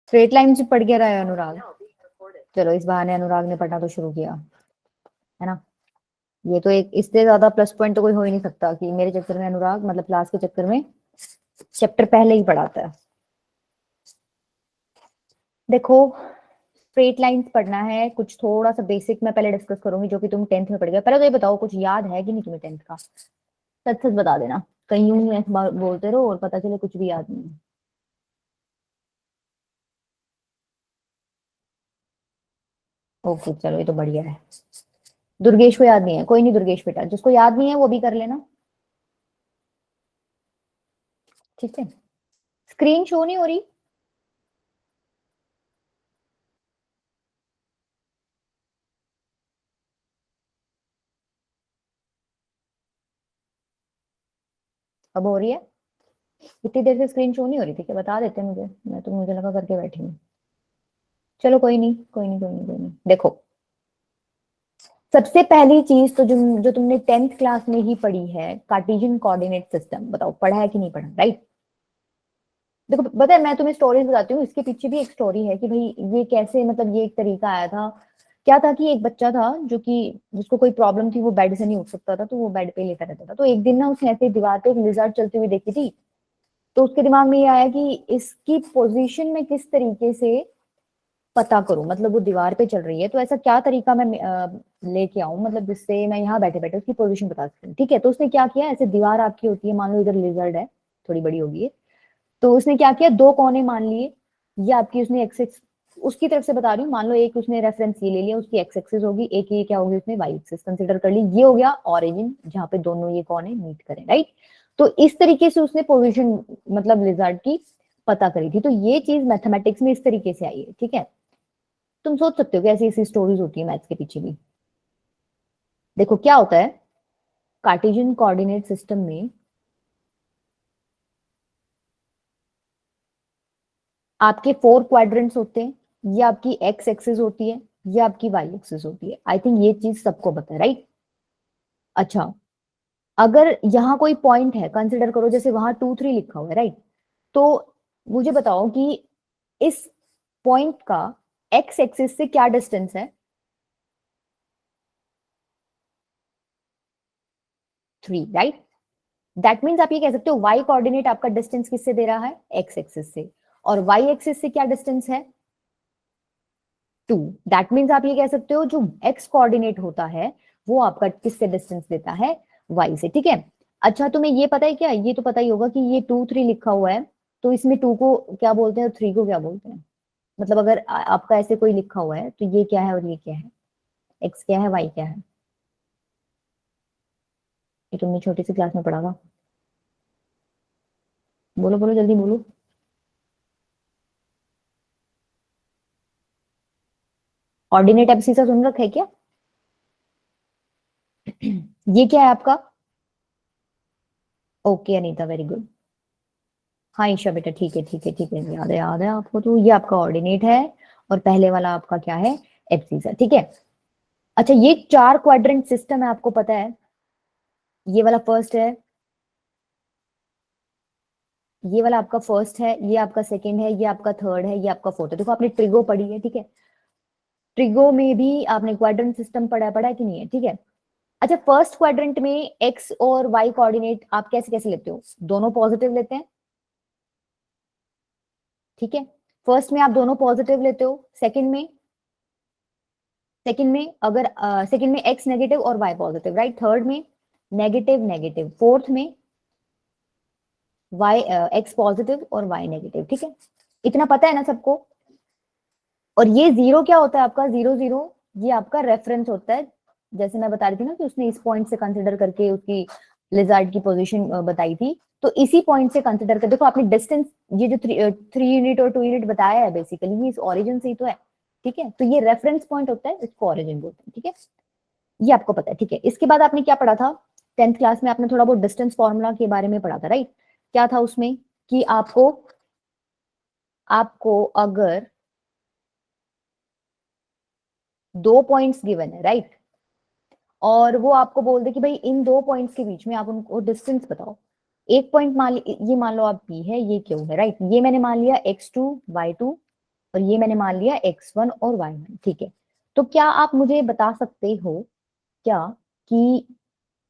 Straight line से पढ़ के रहा है अनुराग। चलो इस बहाने अनुराग ने पढ़ना तो शुरू किया, है ना। ये तो एक इससे ज्यादा प्लस पॉइंट तो कोई हो ही नहीं सकता कि मेरे चक्कर में अनुराग, मतलब क्लास के चक्कर में चैप्टर पहले ही पढ़ाता है। देखो स्ट्रेट लाइंस पढ़ना है, कुछ थोड़ा सा बेसिक मैं पहले डिस्कस करूंगी जो कि तुम 10th में पढ़ गए। पहले तो ये बताओ कुछ याद है कि नहीं तुम्हें 10th का, सच सच बता देना, कहीं यूं ही ऐसे बोलते रहो और पता चले कुछ भी याद नहीं है। ओके चलो ये तो बढ़िया है। दुर्गेश को याद नहीं है, कोई नहीं दुर्गेश बेटा, जिसको याद नहीं है वो भी कर लेना, ठीक है। स्क्रीन शो नहीं हो रही? अब हो रही है? इतनी देर से स्क्रीन शो नहीं हो रही थी क्या? बता देते मुझे, मैं तो मुझे लगा करके बैठी हूँ। चलो कोई नहीं कोई नहीं कोई नहीं कोई नहीं। देखो सबसे पहली चीज तो जो जो तुमने 10th क्लास में ही पढ़ी है, कार्टेशियन कोऑर्डिनेट सिस्टम, बताओ पढ़ा है कि नहीं पढ़ा, राइट। देखो पता है मैं तुम्हें स्टोरीज बताती हूँ, इसके पीछे भी एक स्टोरी है कि भाई ये कैसे, मतलब ये एक तरीका आया था। क्या था कि एक बच्चा था जो कि जिसको कोई प्रॉब्लम थी, वो बेड से नहीं उठ सकता था, तो वो बेड पे लेटा रहता था। तो एक दिन ना उसने ऐसे दीवार पे एक लिजर्ड चलती हुई देखी थी। तो उसके दिमाग में ये आया कि इसकी पोजीशन में किस तरीके से पता करूं, मतलब वो दीवार पे चल रही है तो ऐसा क्या तरीका मैं लेके आऊं, मतलब जिससे मैं यहाँ बैठे बैठे उसकी पोजीशन बता सकूं। ठीक है, तो उसने क्या किया, ऐसे दीवार आपकी होती है, मान लो इधर लिजर्ड है, थोड़ी बड़ी होगी ये। तो उसने क्या किया, दो कोने मान लिए, ये आपकी उसने एक्स एक्स, उसकी तरफ से बता रही हूँ, मान लो एक उसने रेफरेंस ये ले लिया, उसकी एक्स एक्सिस होगी, एक ये क्या होगी उसने वाई एक्सिस कंसिडर कर ली, ये हो गया ऑरिजिन जहाँ पे दोनों ये कोने मीट करें, राइट। तो इस तरीके से उसने पोजीशन मतलब लिजर्ड की पता करी थी। तो ये चीज मैथमेटिक्स में इस तरीके से आई है, ठीक है। तुम सोच सकते हो कि ऐसी ऐसी स्टोरीज होती है मैथ्स के पीछे भी। देखो क्या होता है कार्टेशियन कोऑर्डिनेट सिस्टम में, आपके 4 क्वाड्रेंट्स होते हैं, ये आपकी एक्स एक्सिस होती है, ये आपकी वाई एक्सिस होती है। आई थिंक ये चीज सबको पता है, राइट। अच्छा, अगर यहाँ कोई पॉइंट है, कंसिडर करो जैसे वहां 2 3 लिखा हुआ है, राइट। तो मुझे बताओ कि इस पॉइंट का एक्स एक्सिस से क्या डिस्टेंस है? 3, राइट। दैट मीन्स आप ये कह सकते हो वाई कोऑर्डिनेट आपका डिस्टेंस किससे दे रहा है? एक्स एक्सिस से। और वाई एक्सिस से क्या डिस्टेंस है? 2। दैट मीन्स आप ये कह सकते हो जो एक्स कोऑर्डिनेट होता है वो आपका किससे डिस्टेंस देता है? वाई से, ठीक है। अच्छा तुम्हें ये पता है क्या, ये तो पता ही होगा कि ये 2 3 लिखा हुआ है, तो इसमें 2 को क्या बोलते हैं और 3 को क्या बोलते हैं? मतलब अगर आपका ऐसे कोई लिखा हुआ है तो ये क्या है और ये क्या है, एक्स क्या है वाई क्या है? ये तुमने छोटी सी क्लास में पढ़ा था। बोलो बोलो जल्दी बोलो। ऑर्डिनेट एब्सिसा सुन रखा है क्या? ये क्या है आपका? Okay Anita very good. हाँ ईशा बेटा ठीक है ठीक है ठीक है, याद है आपको, तो ये आपका ऑर्डिनेट है और पहले वाला आपका क्या है? एब्सिसा, ठीक है। अच्छा ये 4 क्वाड्रेंट सिस्टम है, आपको पता है? ये वाला फर्स्ट है, ये वाला आपका फर्स्ट है, ये आपका सेकंड है, ये आपका थर्ड है, ये आपका फोर्थ है। देखो आपने ट्रिगो पढ़ी है, ठीक है। ट्रिगो में भी आपने क्वाड्रेंट सिस्टम पढ़ा है कि नहीं है, ठीक है। अच्छा फर्स्ट क्वाड्रेंट में एक्स और वाई कोऑर्डिनेट आप कैसे कैसे लेते हो? दोनों पॉजिटिव लेते हैं, ठीक है। फर्स्ट में आप दोनों पॉजिटिव लेते हो, सेकंड में अगर सेकंड में एक्स नेगेटिव और वाई पॉजिटिव, राइट। थर्ड में नेगेटिव नेगेटिव, फोर्थ में वाई एक्स पॉजिटिव और वाई नेगेटिव, ठीक है। इतना पता है ना सबको? और ये जीरो क्या होता है आपका? जीरो जीरो ये आपका रेफरेंस होता है। जैसे मैं बता रही थी ना कि उसने इस पॉइंट से कंसिडर करके उसकी लिजार्ड की पोजीशन बताई थी, तो इसी पॉइंट से कंसिडर कर देखो आपने डिस्टेंस, ये जो 3 यूनिट और 2 यूनिट बताया है बेसिकली ये इस ओरिजिन से ही तो है, ठीक है। तो ये रेफरेंस पॉइंट होता है, इसको ओरिजिन बोलते हैं, ठीक है। ये आपको पता है, ठीक है। इसके बाद आपने क्या पढ़ा था 10th क्लास में? आपने थोड़ा बहुत डिस्टेंस फॉर्मूला के बारे में पढ़ा था, राइट। क्या था उसमें कि आपको आपको अगर 2 पॉइंट्स गिवन है, राइट, और वो आपको बोल दे कि भाई इन 2 पॉइंट्स के बीच में आप उनको डिस्टेंस बताओ। एक पॉइंट मान ये मान लो आप पी है, ये क्यू है, राइट। ये मैंने मान लिया x2 y2, और ये मैंने मान लिया x1 और y1, ठीक है। तो क्या आप मुझे बता सकते हो क्या कि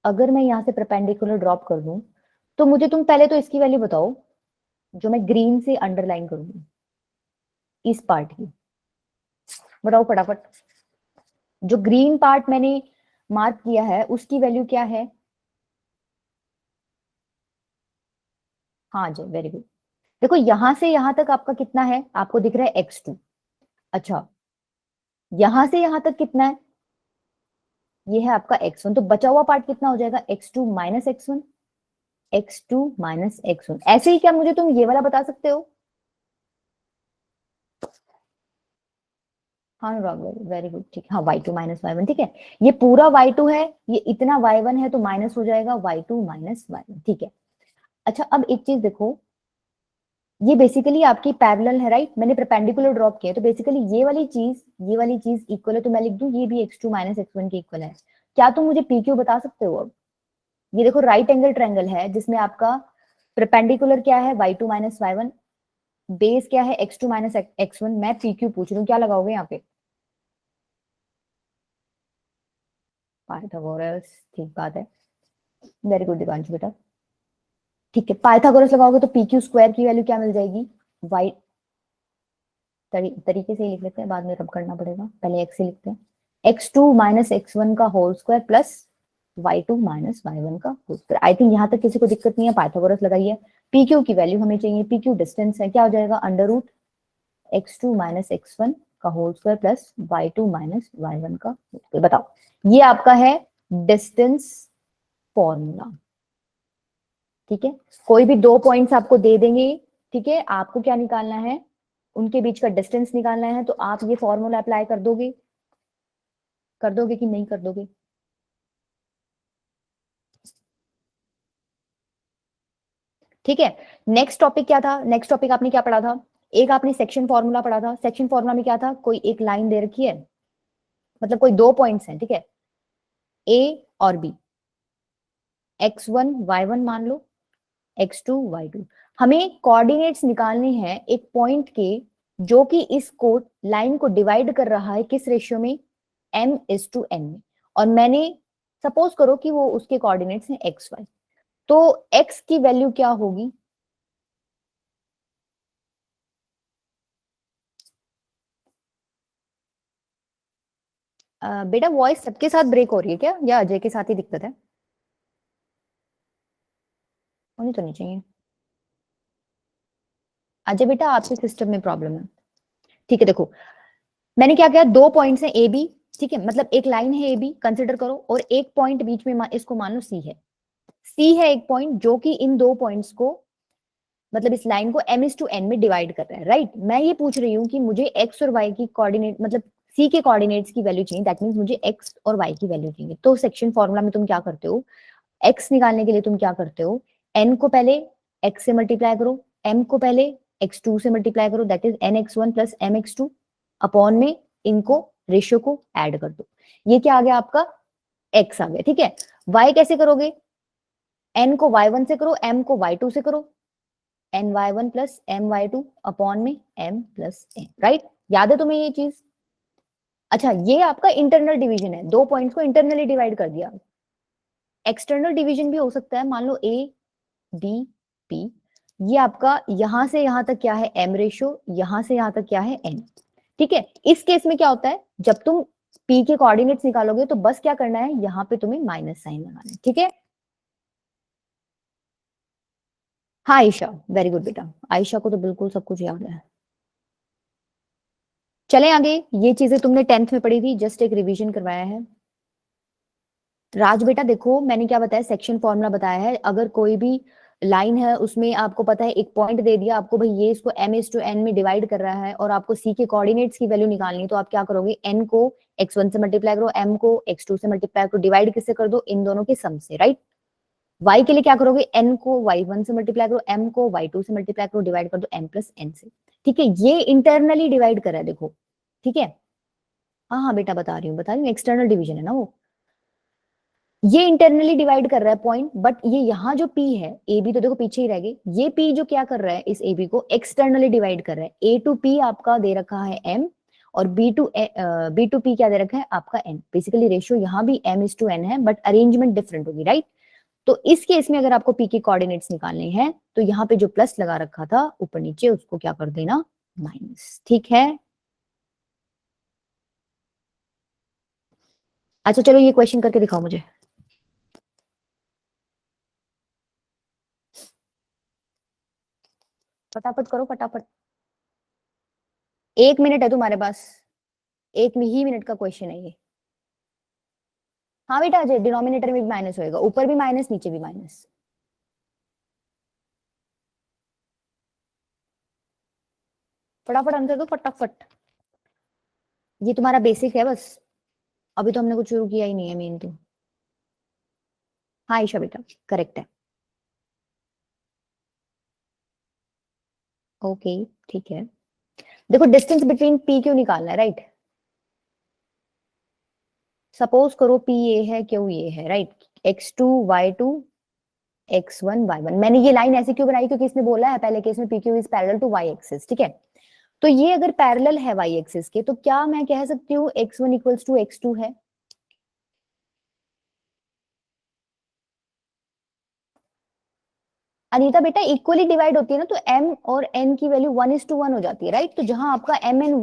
अगर मैं यहाँ से परपेंडिकुलर ड्रॉप कर दूं, तो मुझे तुम पहले तो इसकी वैल्यू बताओ जो मैं ग्रीन से अंडरलाइन करूंगी, इस पार्ट की बताओ फटाफट। जो ग्रीन पार्ट मैंने मार्क किया है उसकी वैल्यू क्या है? हाँ जी, वेरी गुड। देखो यहां से यहां तक आपका कितना है, आपको दिख रहा है x2। अच्छा, यहां से यहां तक कितना है? ये है आपका x1, तो बचा हुआ पार्ट कितना हो जाएगा? x2 minus x one, x2 minus x one. ऐसे ही क्या मुझे तुम ये वाला बता सकते हो? हाँ अनुराग, वेरी गुड, ठीक है। हाँ y2 माइनस वाई वन, ठीक है। ये पूरा y2 है, ये इतना y1 है, तो माइनस हो जाएगा y2 माइनस वाई वन, ठीक है। अच्छा, अब एक चीज देखो, ये बेसिकली आपकी पैरेलल है, राइट? मैंने परपेंडिकुलर ड्रॉप किया, तो बेसिकली ये वाली चीज इक्वल है, तो मैं लिख दूं ये भी x2 माइनस एक्स वन के इक्वल है। क्या तुम मुझे पी क्यू बता सकते हो अब? ये देखो राइट एंगल ट्रायंगल है जिसमें आपका परपेंडिकुलर क्या है? y2 minus Y one, base क्या है? x2 minus x one. मैं पी क्यू पूछ रही हूँ, क्या लगाओगे यहाँ पे? पाइथागोरस, ठीक बात है। वेरी गुड दिवांशु बेटा, ठीक है। पाइथागोरस लगाओगे तो पी क्यू स्क्वायर की वैल्यू क्या मिल जाएगी? वाई, तरीके से ही लिख लेते हैं, बाद में रब करना पड़ेगा, पहले एक्स से लिखते हैं। x2 माइनस एक्स वन का whole square plus y2 minus Y one का होल स्क्वायर। आई थिंक यहाँ तक किसी को दिक्कत नहीं है, पाइथागोरस लगाइए। पी क्यू की वैल्यू हमें चाहिए, पी क्यू डिस्टेंस है, क्या हो जाएगा? Under root x2 minus x one का whole square plus y2 minus Y one का होल स्क्वायर। बताओ, ये आपका है डिस्टेंस फॉर्मूला, ठीक है। कोई भी दो पॉइंट्स आपको दे देंगे, ठीक है, आपको क्या निकालना है? उनके बीच का डिस्टेंस निकालना है, तो आप ये फॉर्मूला अप्लाई कर दोगे, कर दोगे कि नहीं कर दोगे? ठीक है। नेक्स्ट टॉपिक क्या था? नेक्स्ट टॉपिक आपने क्या पढ़ा था? एक आपने सेक्शन फॉर्मूला पढ़ा था। सेक्शन फॉर्मूला में क्या था? कोई एक लाइन दे रखी है, मतलब कोई दो पॉइंट्स हैं, ठीक है, ए और बी, x1 y1 मान लो, x2 y2। हमें कोऑर्डिनेट्स निकालने हैं एक पॉइंट के जो कि इस को लाइन को डिवाइड कर रहा है किस रेशियो में? m:n में। और मैंने सपोज करो कि वो उसके कोऑर्डिनेट्स हैं एक्स वाई, तो x की वैल्यू क्या होगी? बेटा वॉइस सबके साथ ब्रेक हो रही है क्या, या अजय के साथ ही दिक्कत है? होनी तो नहीं चाहिए। अजय बेटा आपके सिस्टम में प्रॉब्लम है। ठीक है, देखो मैंने क्या किया, दो पॉइंट्स हैं ए बी, ठीक है, मतलब एक लाइन है ए बी कंसिडर करो, और एक पॉइंट बीच में इसको मान लो सी है। सी है एक पॉइंट जो कि इन दो पॉइंट्स को, मतलब इस लाइन को m:n में डिवाइड कर रहा है, राइट? मैं ये पूछ रही हूँ कि मुझे एक्स और वाई की कोऑर्डिनेट, मतलब सी के कोऑर्डिनेट्स की वैल्यू चाहिए, दैट मींस मुझे एक्स और वाई की वैल्यू चाहिए। तो सेक्शन फॉर्मूला में तुम क्या करते हो? एक्स निकालने के लिए तुम क्या करते हो? एन को पहले एक्स से मल्टीप्लाई करो, एम को पहले x2 से मल्टीप्लाई करो, that is n(x1 plus m(x2) upon में इनको रेशियो को ऐड कर दो। ये क्या आ गया आपका? x आ गया, ठीक है। y कैसे करोगे? n को y1 से करो, m को y2 से करो, ny1 प्लस my2 अपॉन में m प्लस n, राइट? याद है तुम्हें ये चीज? अच्छा, ये आपका इंटरनल डिवीजन है, दो पॉइंट्स को इंटरनली डिवाइड कर दिया। एक्सटर्नल डिवीजन भी हो सकता है, मान लो ए डी पी, ये आपका यहां से यहां तक क्या है? m रेशियो, यहां से यहां तक क्या है? n, ठीक है। इस केस में क्या होता है, जब तुम p के कोऑर्डिनेट्स निकालोगे तो बस क्या करना है, यहाँ पे तुम्हें माइनस साइन लगाना है, ठीक है। हाँ आयशा, वेरी गुड बेटा, आयशा को तो बिल्कुल सब कुछ याद है। चले आगे, ये चीजें तुमने टेंथ में पढ़ी थी, जस्ट एक रिवीजन करवाया है। राज बेटा देखो मैंने क्या बताया, सेक्शन फॉर्मूला बताया है। अगर कोई भी लाइन है उसमें आपको पता है एक पॉइंट दे दिया आपको, भाई ये इसको m:n में डिवाइड कर रहा है और आपको c के कोऑर्डिनेट्स की वैल्यू निकालनी है, तो आप क्या करोगे? n को x1 से मल्टीप्लाई करो, m को x2 से मल्टीप्लाई करो, डिवाइड किससे कर दो? इन दोनों के सम से, राइट? y के लिए क्या करोगे? n को y1 से मल्टीप्लाई करो, m को y2 से मल्टीप्लाई करो, डिवाइड कर दो m प्लस n से, ठीक है। ये इंटरनली डिवाइड करा है देखो, ठीक है। हाँ हाँ बेटा बता रही हूँ, एक्सटर्नल डिवीजन है ना वो। ये इंटरनली डिवाइड कर रहा है पॉइंट, बट ये यहाँ जो P है, ए बी तो देखो पीछे ही रह गई, ये P जो क्या कर रहा है इस ए बी को एक्सटर्नली डिवाइड कर रहा है। ए टू पी आपका दे रखा है M, और बी टू पी क्या दे रखा है आपका N। बेसिकली रेशियो यहाँ भी M:N है, बट अरेंजमेंट डिफरेंट होगी, राइट। तो इस केस में अगर आपको P के कोऑर्डिनेट्स निकालने हैं तो यहाँ पे जो प्लस लगा रखा था ऊपर नीचे, उसको क्या कर देना, माइनस। ठीक है, अच्छा चलो ये क्वेश्चन करके दिखाओ मुझे। फटाफट करो फटाफट, 1 मिनट है तुम्हारे पास, 1 ही मिनट का क्वेश्चन है ये। हाँ बेटा, डिनोमिनेटर में भी माइनस होएगा, ऊपर भी माइनस नीचे भी माइनस। फटाफट आंसर दो फटाफट, ये तुम्हारा बेसिक है बस, अभी तो हमने कुछ शुरू किया ही नहीं है मेन तो। हाँ ईशा बेटा, करेक्ट है। ओके, ठीक है। देखो डिस्टेंस बिटवीन पी क्यू निकालना है, राइट। सपोज करो पी ए है, क्यू ए है, right. x2 y2 x1 y1। मैंने ये लाइन ऐसे क्यों बनाई, क्योंकि इसने बोला है पहले केस में P Q is parallel to Y axis, ठीक है। तो ये अगर पैरेलल है वाई एक्सिस के, तो क्या मैं कह सकती हूँ x1 इक्वल्स टू x2 है। अनीता बेटा इक्वली डिवाइड होती है ना, तो m और n की वैल्यू 1:1 हो जाती है, राइट। तो जहां आपका m n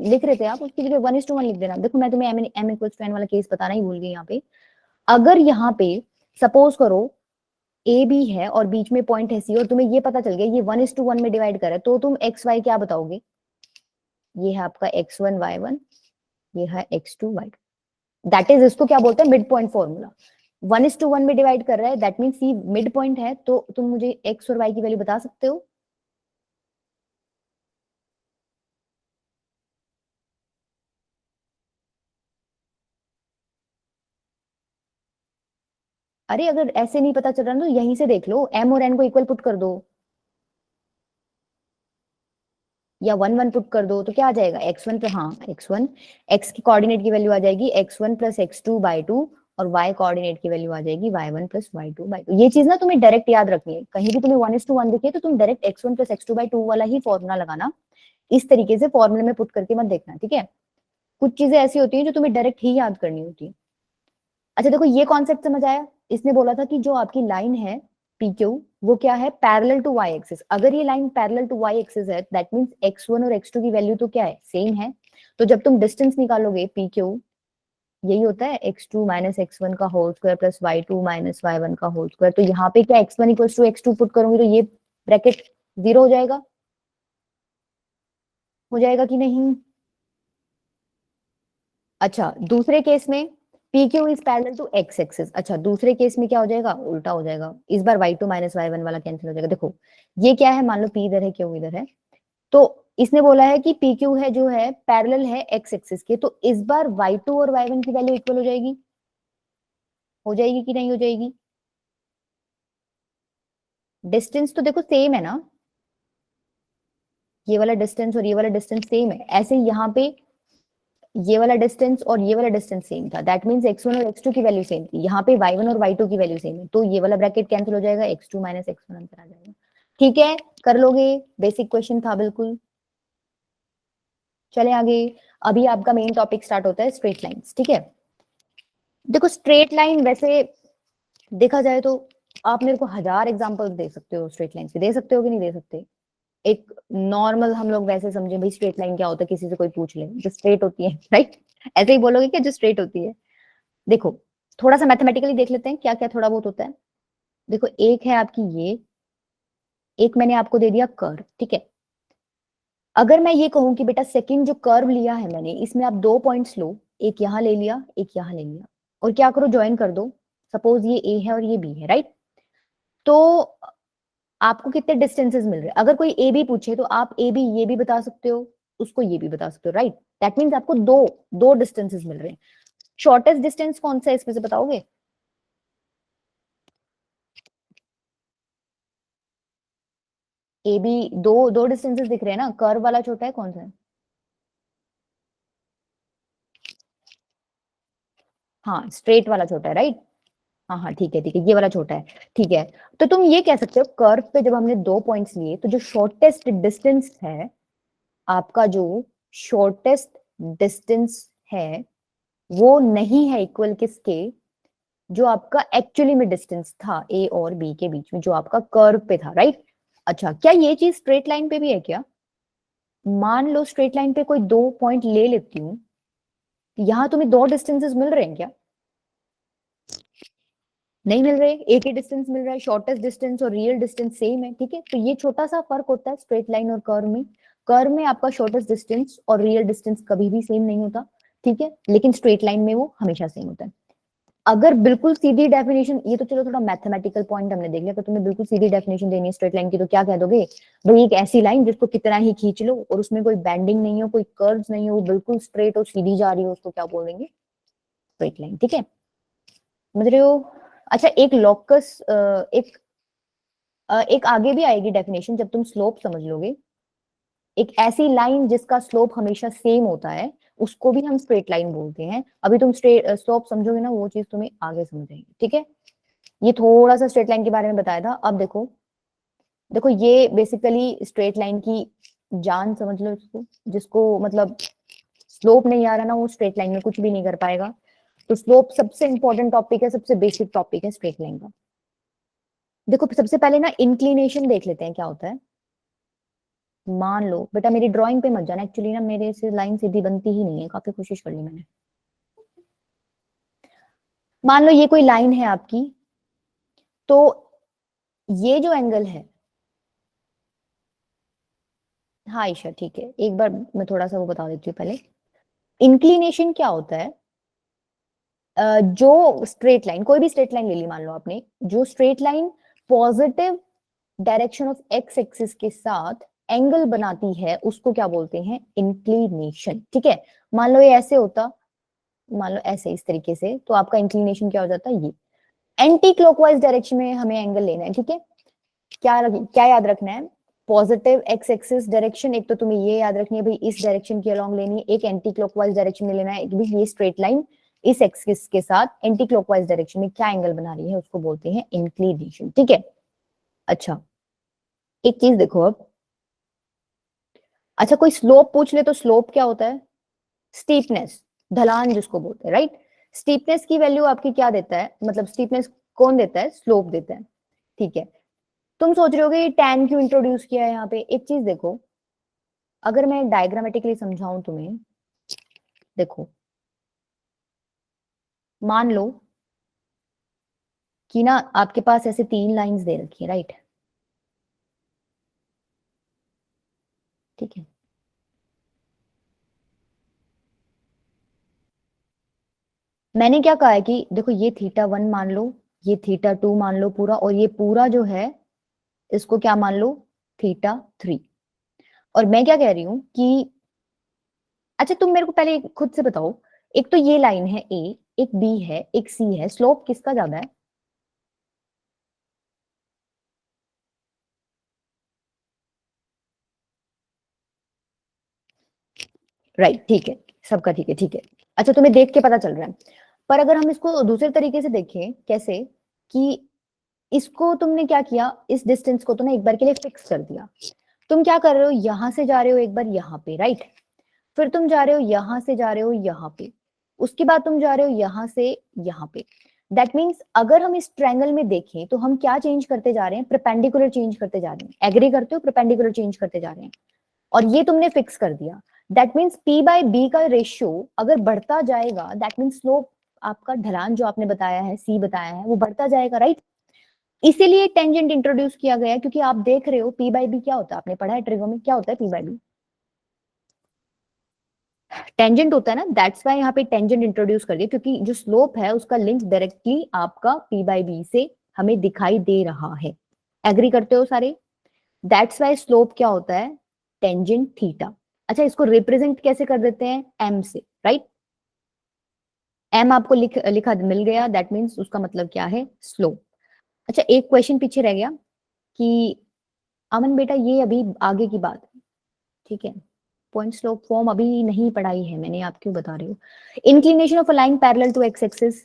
लिख रहे थे आप, उसकी जगह 1:1 लिख देना। देखो मैं तुम्हें m इक्वल्स टू n वाला केस बताना ही भूल गई यहाँ पे। अगर यहाँ पे सपोज करो ए बी है और बीच में पॉइंट है सी, और तुम्हें ये पता चल गया ये 1:1 में डिवाइड करे, तो तुम एक्स वाई क्या बताओगे। ये है आपका x1 y1, ये है x2 y2। दैट इज, इसको क्या बोलते हैं, मिड पॉइंट फॉर्मूला। 1:1 में डिवाइड कर रहा है, that mean C mid point है, तो तुम मुझे एक्स और वाई की वैल्यू बता सकते हो। अरे अगर ऐसे नहीं पता चल रहा ना, तो यहीं से देख लो, एम और एन को इक्वल पुट कर दो, या 1 1 पुट कर दो, तो क्या आ जाएगा x1 पे, हाँ x1, x की कोऑर्डिनेट की वैल्यू आ जाएगी x1 प्लस x2/2, और y कोऑर्डिनेट की वैल्यू आ जाएगी y1 प्लस y2/2। ये चीज ना तुम्हें डायरेक्ट याद रखनी है, कहीं भी तुम्हें 1:1 दिखे तो तुम डायरेक्ट x1 प्लस x2/2 वाला ही फॉर्मूला लगाना। इस तरीके से फॉर्मूले में पुट करके मत देखना, ठीक है। कुछ चीजें ऐसी होती हैं जो तुम्हें डायरेक्ट ही याद करनी होती है। अच्छा देखो ये कॉन्सेप्ट समझ आया। इसने बोला था कि जो आपकी लाइन है पी क्यू, वो क्या है, पैरेलल टू वाई एक्सिस। अगर ये line parallel to Y axis है, दैट मींस x1 और x2 की वैल्यू तो क्या है, सेम है। तो जब तुम डिस्टेंस निकालोगे पी क्यू, यही होता है x2 माइनस x1 का whole square plus y2 minus y1 का होल स्क्वायर। तो यहाँ पे क्या x1 equals to x2 put करूंगी, तो ये ब्रैकेट जीरो हो जाएगा, हो जाएगा कि नहीं। अच्छा दूसरे केस में P Q is parallel to X axis. अच्छा दूसरे केस में क्या हो जाएगा, उल्टा हो जाएगा। इस बार y2 माइनस y1 वाला कैंसिल हो जाएगा। देखो ये क्या है, मान लो p इधर है, क्यू इधर है, तो इसने बोला है कि पी क्यू है जो है पैरेलल है एक्स एक्सिस के, तो इस बार y2 और y1 की वैल्यू इक्वल हो जाएगी कि नहीं हो जाएगी। डिस्टेंस तो देखो सेम है ना, ये वाला डिस्टेंस और ये वाला डिस्टेंस सेम है। ऐसे ही यहाँ पे ये वाला डिस्टेंस और ये वाला डिस्टेंस सेम था, दैट मींस x1 और x2 की वैल्यू सेम थी। यहाँ पे y1 और y2 की वैल्यू सेम है, तो ये वाला ब्रैकेट कैंसिल हो जाएगा, x2 माइनस x1 आंसर आ जाएगा। ठीक है, कर लोगे, बेसिक क्वेश्चन था बिल्कुल। चले आगे, अभी आपका मेन टॉपिक स्टार्ट होता है स्ट्रेट लाइंस, ठीक है। देखो स्ट्रेट लाइन वैसे देखा जाए तो आप मेरे को 1000 एग्जांपल दे सकते हो स्ट्रेट लाइन के, दे सकते हो कि नहीं दे सकते। एक नॉर्मल हम लोग वैसे समझे भाई स्ट्रेट लाइन क्या होता है, किसी से कोई पूछ ले जो स्ट्रेट होती है, राइट, ऐसे ही बोलोगे क्या, जो स्ट्रेट होती है। देखो थोड़ा सा मैथमेटिकली देख लेते हैं क्या क्या थोड़ा बहुत होता है। देखो एक है आपकी ये, एक मैंने आपको दे दिया कर्व, ठीक है। अगर मैं ये कहूं कि बेटा सेकंड जो कर्व लिया है मैंने, इसमें आप 2 पॉइंट्स लो, एक यहां ले लिया एक यहां ले लिया, और क्या करो ज्वाइन कर दो। सपोज ये ए है और ये बी है, राइट। तो आपको कितने डिस्टेंसेस मिल रहे हैं, अगर कोई ए बी पूछे तो आप ए बी ये भी बता सकते हो, उसको ये भी बता सकते हो, राइट। दैट मीन्स आपको दो दो डिस्टेंसेस मिल रहे हैं। शॉर्टेस्ट डिस्टेंस कौन सा है इसमें से बताओगे। ए बी, दो दो डिस्टेंसेस दिख रहे हैं ना, कर्व वाला छोटा है, कौन सा है। हाँ स्ट्रेट वाला छोटा है, राइट। हाँ हाँ ठीक है ठीक है, ये वाला छोटा है, ठीक है। तो तुम ये कह सकते हो कर्व पे जब हमने 2 पॉइंट्स लिए तो जो शॉर्टेस्ट डिस्टेंस है आपका, जो शॉर्टेस्ट डिस्टेंस है वो नहीं है इक्वल किसके, जो आपका एक्चुअली में डिस्टेंस था ए और बी के बीच में जो आपका कर्व पे था, राइट। अच्छा, क्या ये चीज स्ट्रेट लाइन पे भी है क्या? मान लो स्ट्रेट लाइन पे कोई 2 पॉइंट ले लेती हूँ, यहां तुम्हें 2 डिस्टेंसेस मिल रहे हैं क्या? नहीं मिल रहे, एक ही डिस्टेंस मिल रहा है, शॉर्टेस्ट डिस्टेंस और रियल डिस्टेंस सेम है, ठीक है। तो ये छोटा सा फर्क होता है स्ट्रेट लाइन और कर्व में। कर्व में आपका शॉर्टेस्ट डिस्टेंस और रियल डिस्टेंस कभी भी सेम नहीं होता, ठीक है, लेकिन स्ट्रेट लाइन में वो हमेशा सेम होता है। अगर बिल्कुल सीधी डेफिनेशन, ये तो चलो थोड़ा मैथमेटिकल पॉइंट हमने देख लिया, तो तुम्हें बिल्कुल सीधी डेफिनेशन देनी है स्ट्रेट लाइन की तो क्या कह दोगे? भाई एक ऐसी लाइन जिसको कितना ही खींच लो और उसमें कोई बेंडिंग नहीं हो, कोई कर्व्स नहीं हो, वो बिल्कुल स्ट्रेट और सीधी जा रही हो, उसको क्या बोल देंगे? स्ट्रेट लाइन, ठीक है, समझ रहे हो? अच्छा, एक लॉकस एक आगे भी आएगी डेफिनेशन जब तुम स्लोप समझ लोगे। एक ऐसी लाइन जिसका स्लोप हमेशा सेम होता है उसको भी हम स्ट्रेट लाइन बोलते हैं। अभी तुम स्ट्रेट स्लोप समझोगे ना, वो चीज तुम्हें आगे समझ आएगी, ठीक है। ये थोड़ा सा स्ट्रेट लाइन के बारे में बताया था। अब देखो, देखो ये बेसिकली स्ट्रेट लाइन की जान समझ लो इसको, जिसको मतलब स्लोप नहीं आ रहा ना, वो स्ट्रेट लाइन में कुछ भी नहीं कर पाएगा। तो स्लोप सबसे इंपॉर्टेंट टॉपिक है, सबसे बेसिक टॉपिक है स्ट्रेट लाइन का। देखो सबसे पहले ना इंक्लिनेशन देख लेते हैं क्या होता है। मान लो बेटा, मेरी ड्राइंग पे मत जाना, एक्चुअली ना मेरे से लाइन सीधी बनती ही नहीं है, काफी कोशिश कर ली मैंने। मान लो ये कोई लाइन है आपकी, तो ये जो एंगल है, हाँ ईशा ठीक है, एक बार मैं थोड़ा सा वो बता देती हूँ पहले। इंक्लिनेशन क्या होता है? जो स्ट्रेट लाइन, कोई भी स्ट्रेट लाइन ले ली मान लो आपने, जो straight line positive direction of x axis के साथ एंगल बनाती है उसको क्या बोलते हैं? इंक्लिनेशन, ठीक है। मान लो ये ऐसे होता, मान लो ऐसे इस तरीके से, तो आपका इंक्लिनेशन क्या हो जाता है? ये एंटी क्लॉकवाइज डायरेक्शन में हमें एंगल लेना है, ठीक है। क्या याद रखना है? पॉजिटिव एक्स एक्सिस डायरेक्शन, एक तो तुम्हें ये याद रखनी है भाई इस डायरेक्शन के अलोंग लेनी है, एक एंटी क्लॉकवाइज डायरेक्शन में लेना है, एक भी ये स्ट्रेट लाइन इस एक्सिस के साथ एंटी क्लॉकवाइज डायरेक्शन में क्या एंगल बना रही है उसको बोलते हैं इंक्लिनेशन, ठीक है। अच्छा, एक चीज देखो अब, अच्छा कोई स्लोप पूछ ले तो स्लोप क्या होता है? स्टीपनेस, ढलान जिसको बोलते हैं, राइट। स्टीपनेस की वैल्यू आपकी क्या देता है, मतलब स्टीपनेस कौन देता है? स्लोप देता है, ठीक है। तुम सोच रहे होगे ये टैन क्यों इंट्रोड्यूस किया है यहाँ पे? एक चीज देखो, अगर मैं डायग्रामेटिकली समझाऊं तुम्हें, देखो मान लो कि ना आपके पास ऐसे 3 लाइंस दे रखी है, राइट, ठीक है। मैंने क्या कहा है कि देखो ये थीटा 1 मान लो, ये थीटा 2 मान लो पूरा, और ये पूरा जो है इसको क्या मान लो? थीटा 3। और मैं क्या कह रही हूं कि अच्छा तुम मेरे को पहले खुद से बताओ, एक तो ये लाइन है ए, एक बी है, एक सी है, स्लोप किसका ज्यादा है? राइट, ठीक है, सबका ठीक है, ठीक है। अच्छा तुम्हें देख के पता चल रहा है, पर अगर हम इसको दूसरे तरीके से देखें, कैसे कि इसको तुमने क्या किया, इस डिस्टेंस को तो ना एक बार के लिए फिक्स कर दिया। तुम क्या कर रहे हो, यहां से जा रहे हो एक बार यहाँ पे, राइट, फिर तुम जा रहे हो यहां से जा रहे हो यहाँ पे, उसके बाद तुम जा रहे हो यहां से यहाँ पे। दैट मीन्स अगर हम इस ट्रायंगल में देखें तो हम क्या चेंज करते जा रहे हैं? परपेंडिकुलर चेंज करते जा रहे हैं, एग्री करते हो? परपेंडिकुलर चेंज करते जा रहे हैं, और ये तुमने फिक्स कर दिया। That means P by B का रेशियो अगर बढ़ता जाएगा, दैट मीन्स स्लोप आपका ढलान जो आपने बताया है, सी बताया है, वो बढ़ता जाएगा, राइट। इसीलिए टेंजेंट इंट्रोड्यूस किया गया है, क्योंकि आप देख रहे हो पी बाय बी क्या होता है, आपने पढ़ा है ट्रिगो में, क्या होता है पी बाय बी? टेंजेंट होता है ना, दैट्स वाई यहाँ पे टेंजेंट इंट्रोड्यूस कर दिया, क्योंकि जो स्लोप है उसका लिंक डायरेक्टली आपका पी बाय बी से हमें दिखाई दे रहा है। एग्री करते हो सारे? दैट्स वाई स्लोप क्या होता है? Tangent theta. अच्छा इसको रिप्रेजेंट कैसे कर देते हैं? एम से, राइट। एम आपको लिखा मिल गया, दैट मीन्स उसका मतलब क्या है? स्लोप। अच्छा एक क्वेश्चन पीछे रह गया कि अमन बेटा ये अभी आगे की बात है, ठीक है, पॉइंट स्लोप फॉर्म अभी नहीं पढ़ाई है मैंने, आप क्यों बता रही हूँ? Inclination of a line parallel to X axis,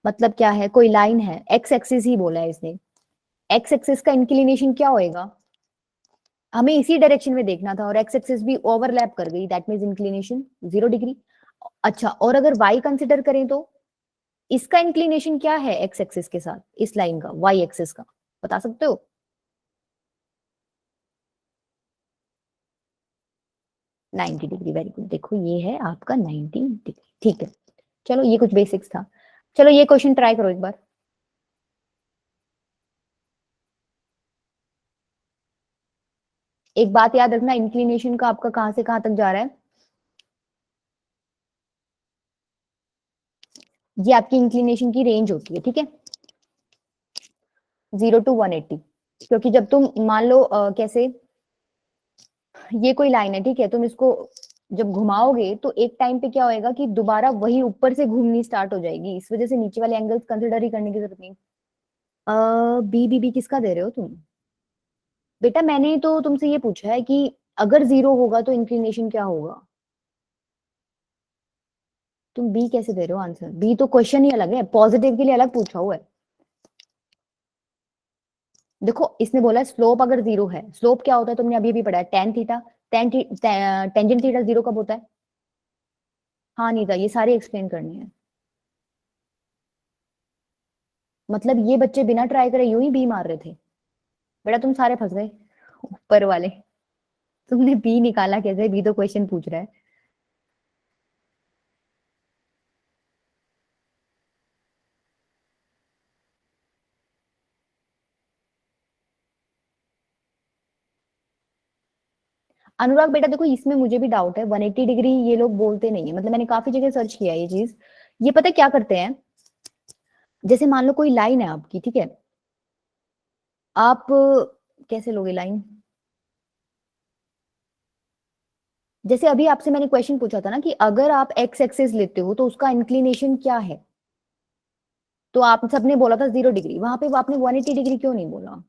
मतलब क्या है, कोई लाइन है, एक्स एक्सिस ही बोला है इसने, एक्स एक्सिस का इंक्लिनेशन क्या होएगा, हमें इसी डायरेक्शन में देखना था और एक्स एक्सिस भी ओवरलैप कर गई, दैट मींस इंक्लिनेशन 0 डिग्री। अच्छा, और अगर वाई कंसिडर करें तो इसका इंक्लिनेशन क्या है एक्स एक्सिस के साथ, इस लाइन का वाई एक्सिस का, बता सकते हो? 90 डिग्री, वेरी गुड। देखो ये है आपका 90 डिग्री, ठीक है। चलो ये कुछ बेसिक्स था। चलो ये क्वेश्चन ट्राई करो एक बार। एक बात याद रखना, इंक्लिनेशन का आपका कहां से कहां तक जा रहा है, ये आपकी इंक्लिनेशन की रेंज होती है, ठीक है, 0 to 180। क्योंकि जब तुम मान लो कैसे, ये कोई लाइन है, ठीक है, तुम इसको जब घुमाओगे तो एक टाइम पे क्या होएगा कि दोबारा वही ऊपर से घूमनी स्टार्ट हो जाएगी, इस वजह से नीचे वाले एंगल्स कंसिडर ही करने की जरूरत नहीं। बी किसका दे रहे हो तुम? बेटा मैंने तो तुमसे ये पूछा है कि अगर 0 होगा तो इंक्लिनेशन क्या होगा, तुम बी कैसे दे रहे हो आंसर? बी तो क्वेश्चन ही अलग है, पॉजिटिव के लिए अलग पूछा हुआ है। देखो इसने बोला है स्लोप अगर 0 है, स्लोप क्या होता है तुमने अभी भी पढ़ा है, टेन थीटा। टेंजेंट थीटा 0 कब होता है? हाँ नहीं था, ये सारे एक्सप्लेन करने हैं। मतलब ये बच्चे बिना ट्राई करे यूं ही बी मार रहे थे? बेटा तुम सारे फंस गए, ऊपर वाले। तुमने बी निकाला कैसे, बी तो क्वेश्चन पूछ रहा है। अनुराग बेटा देखो इसमें मुझे भी डाउट है, 180 डिग्री ये लोग बोलते नहीं है, मतलब मैंने काफी जगह सर्च किया है ये चीज। ये पता है क्या करते हैं, जैसे मान लो कोई लाइन है आपकी, ठीक है, आप कैसे लोगे लाइन, जैसे अभी आपसे मैंने क्वेश्चन पूछा था ना कि अगर आप एक्स एक्सिस लेते हो तो उसका इंक्लिनेशन क्या है, तो आप सबने बोला था 0 डिग्री, वहां पे आपने 180 डिग्री क्यों नहीं बोला?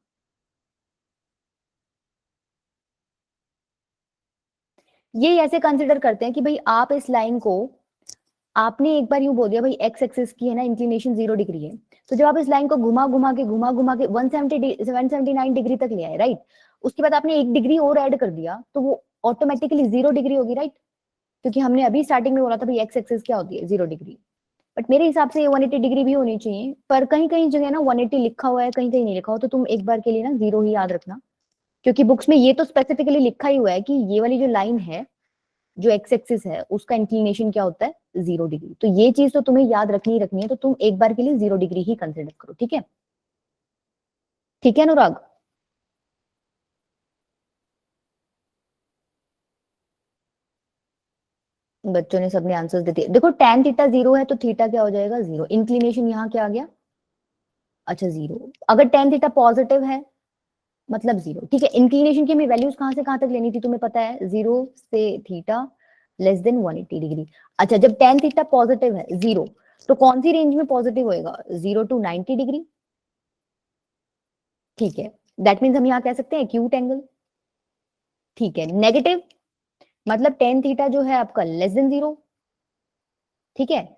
ये ऐसे कंसिडर करते हैं कि भाई आप इस लाइन को, आपने एक बार यूं बोल दिया भाई एक्स एक्सिस की है ना इंक्लिनेशन 0 डिग्री है, तो जब आप इस लाइन को घुमा घुमा के 179 डिग्री तक ले आए, राइट, उसके बाद आपने 1 डिग्री और ऐड कर दिया तो वो ऑटोमेटिकली 0 डिग्री होगी, राइट, क्योंकि हमने अभी स्टार्टिंग में बोला था भाई एक्स एक्सिस क्या होती है, 0 डिग्री। बट मेरे हिसाब से ये 180 डिग्री भी होनी चाहिए, पर कहीं कहीं जगह ना 180 लिखा हुआ है, कहीं कहीं नहीं लिखा हुआ, तो तुम एक बार के लिए ना 0 ही याद रखना, क्योंकि बुक्स में ये तो स्पेसिफिकली लिखा ही हुआ है कि ये वाली जो लाइन है, जो एक्स एक्सिस है, उसका इंक्लिनेशन क्या होता है, 0 डिग्री। तो ये चीज तो तुम्हें याद रखनी ही रखनी है, तो तुम एक बार के लिए 0 डिग्री ही कंसिडर करो, ठीक है? ठीक है अनुराग? बच्चों ने सबने आंसर्स दे दिए। देखो टेन थीटा 0 है तो थीटा क्या हो जाएगा, 0, इंक्लिनेशन यहाँ क्या आ गया, अच्छा 0। अगर टेन थीटा पॉजिटिव है मतलब 0, ठीक है, इंक्लिनेशन की हमें वैल्यूज कहां से कहां तक लेनी थी तुम्हें पता है, 0 से थीटा < 180 डिग्री। अच्छा जब टेन थीटा पॉजिटिव है 0, तो कौन सी रेंज में पॉजिटिव होएगा, 0 to 90 डिग्री, ठीक है, दैट मीन्स हम यहाँ कह सकते हैं एक्यूट एंगल, ठीक है। नेगेटिव मतलब टेन थीटा जो है आपका < 0, ठीक है,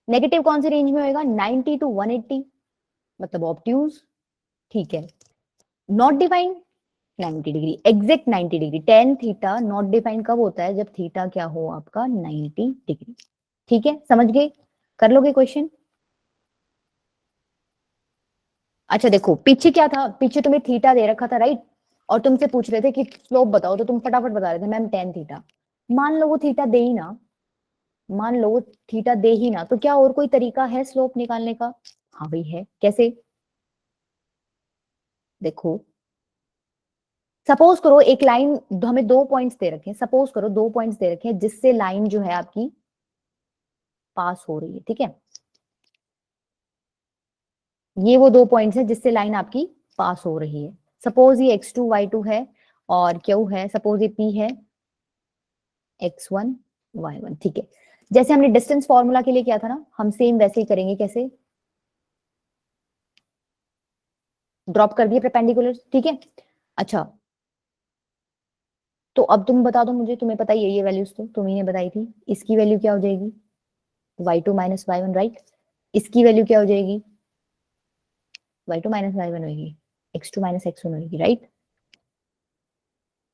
नेगेटिव कौन सी रेंज में होएगा, 90 to 180, मतलब ऑब्ट्यूज, ठीक है। Not defined 90 degree, exact 90 degree, tan theta naught defined कब होता है, जब थीटा क्या हो आपका 90 डिग्री, ठीक है, समझ गए? कर लोगे क्वेश्चन? अच्छा देखो पीछे क्या था, पीछे तुम्हें थीटा दे रखा था, राइट, और तुमसे पूछ रहे थे कि स्लोप बताओ, तो तुम फटाफट बता रहे थे मैम टेन थीटा। मान लो वो थीटा दे ही ना, मान लो वो थीटा दे ही ना, तो क्या और कोई तरीका है स्लोप निकालने का? हाँ भाई है, कैसे? देखो सपोज करो एक लाइन, हमें दो पॉइंट्स दे रखे हैं, सपोज करो दो पॉइंट्स दे रखे हैं जिससे लाइन जो है आपकी पास हो रही है, ठीक है, ये वो दो पॉइंट्स हैं जिससे लाइन आपकी पास हो रही है। सपोज ये x2 y2 है और क्यू है, सपोज ये p है, x1 y1, ठीक है। जैसे हमने डिस्टेंस फॉर्मूला के लिए किया था ना, हम सेम वैसे ही करेंगे, कैसे, ड्रॉप कर दिए परपेंडिकुलर, ठीक है। अच्छा तो अब तुम बता दो मुझे, तुम्हें पता ही है ये वैल्यूज तो तुम्ही ने बताई थी, इसकी वैल्यू क्या हो जाएगी, y2 - y1, राइट। इसकी वैल्यू क्या हो जाएगी, y2 माइनस y1 होगी, x2 माइनस x1 होगी, राइट।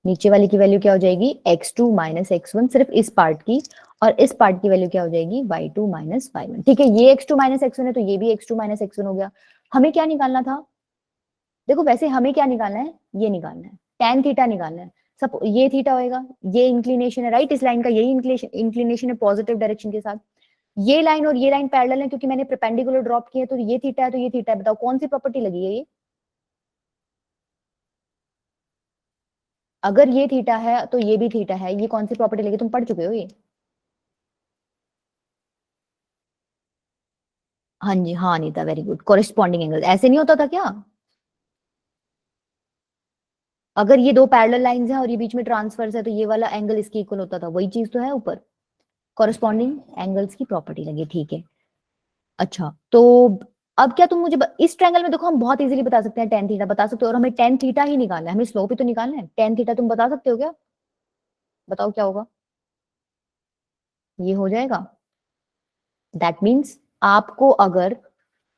नीचे वाली की वैल्यू क्या हो जाएगी, x2 माइनस x1, सिर्फ इस पार्ट की, और इस पार्ट की वैल्यू क्या हो जाएगी, y2 माइनस y1। ठीक है, ये x2 माइनस x1 है तो ये भी x2 माइनस x1 हो गया। हमें क्या निकालना था, देखो वैसे हमें क्या निकालना है, ये निकालना है, tan थीटा निकालना है। सब ये थीटा होएगा, ये इंक्लिनेशन है, राइट, इस लाइन का यही इंक्लिनेशन है पॉजिटिव डायरेक्शन के साथ। ये लाइन और ये लाइन पैरेलल है क्योंकि मैंने परपेंडिकुलर ड्रॉप किए, तो ये थीटा है तो ये थीटा है। बताओ कौन सी प्रॉपर्टी लगी है ये, अगर ये थीटा है तो ये भी थीटा है, ये कौन सी प्रॉपर्टी लगी, तुम पढ़ चुके हो ये। हाँ जी, हाँ Anita, very good, corresponding angle. ऐसे नहीं होता था क्या, अगर ये दो पैरेलल लाइंस हैं और ये बीच में ट्रांसफर्स है तो ये वाला एंगल इसके इक्वल होता था, वही चीज तो है ऊपर, कोरिस्पॉन्डिंग एंगल्स की प्रॉपर्टी लगी, ठीक है। अच्छा तो अब क्या तुम मुझे इस ट्रायंगल में देखो हम बहुत इजीली बता सकते हैं, टेन थीटा बता सकते हो, और हमें टेन थीटा ही निकालना है, हमें स्लोप ही तो निकालना है। टेन थीटा तुम बता सकते हो क्या, बताओ क्या होगा, ये हो जाएगा। दैट मीन्स आपको अगर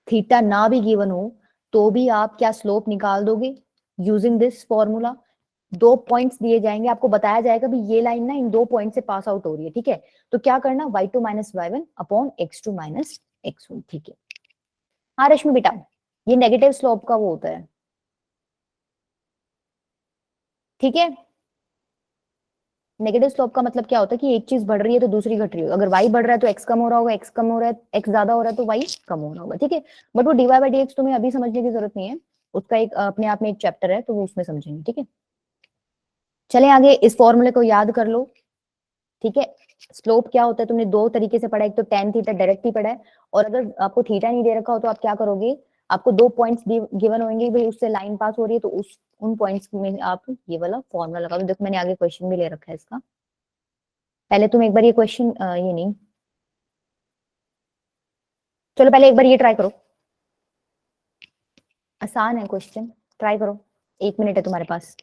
थीटा ना भी गिवन हो तो भी आप क्या स्लोप निकाल दोगे यूजिंग दिस फॉर्मूला। दो पॉइंट्स दिए जाएंगे, आपको बताया जाएगा भी ये लाइन ना इन दो पॉइंट से पास आउट हो रही है, ठीक है। तो क्या करना, y2 minus y1 upon x2 minus x1, ठीक है। हाँ रश्मि बेटा, ये नेगेटिव स्लोप का वो होता है, ठीक है। नेगेटिव स्लोप का मतलब क्या होता है कि एक चीज बढ़ रही है तो दूसरी घट रही है, अगर y बढ़ रहा है तो x कम हो रहा होगा, x कम हो रहा है, x ज्यादा हो रहा है तो y कम हो रहा होगा, ठीक है। बट वो dy बाई dx तुम्हें अभी समझने की जरूरत नहीं है, उसका एक अपने आप में एक चैप्टर है तो वो उसमें समझेंगे, ठीक है। चले आगे, इस फॉर्मूले को याद कर लो, ठीक है। स्लोप क्या होता है तुमने दो तरीके से पढ़ा, एक तो टेन थीटा डायरेक्ट ही पढ़ा है, और अगर आपको थीटा नहीं दे रखा हो तो आप क्या करोगे, आपको दो पॉइंट्स गिवन होंगे, भाई उससे लाइन पास हो रही है तो उस उन पॉइंट्स में आप ये वाला फॉर्मूला लगा दो। देखो मैंने आगे क्वेश्चन भी ले रखा है इसका, पहले तुम एक बार ये क्वेश्चन, ये नहीं, चलो पहले एक बार ये ट्राई करो, आसान है क्वेश्चन, ट्राई करो, 1 मिनट है तुम्हारे पास।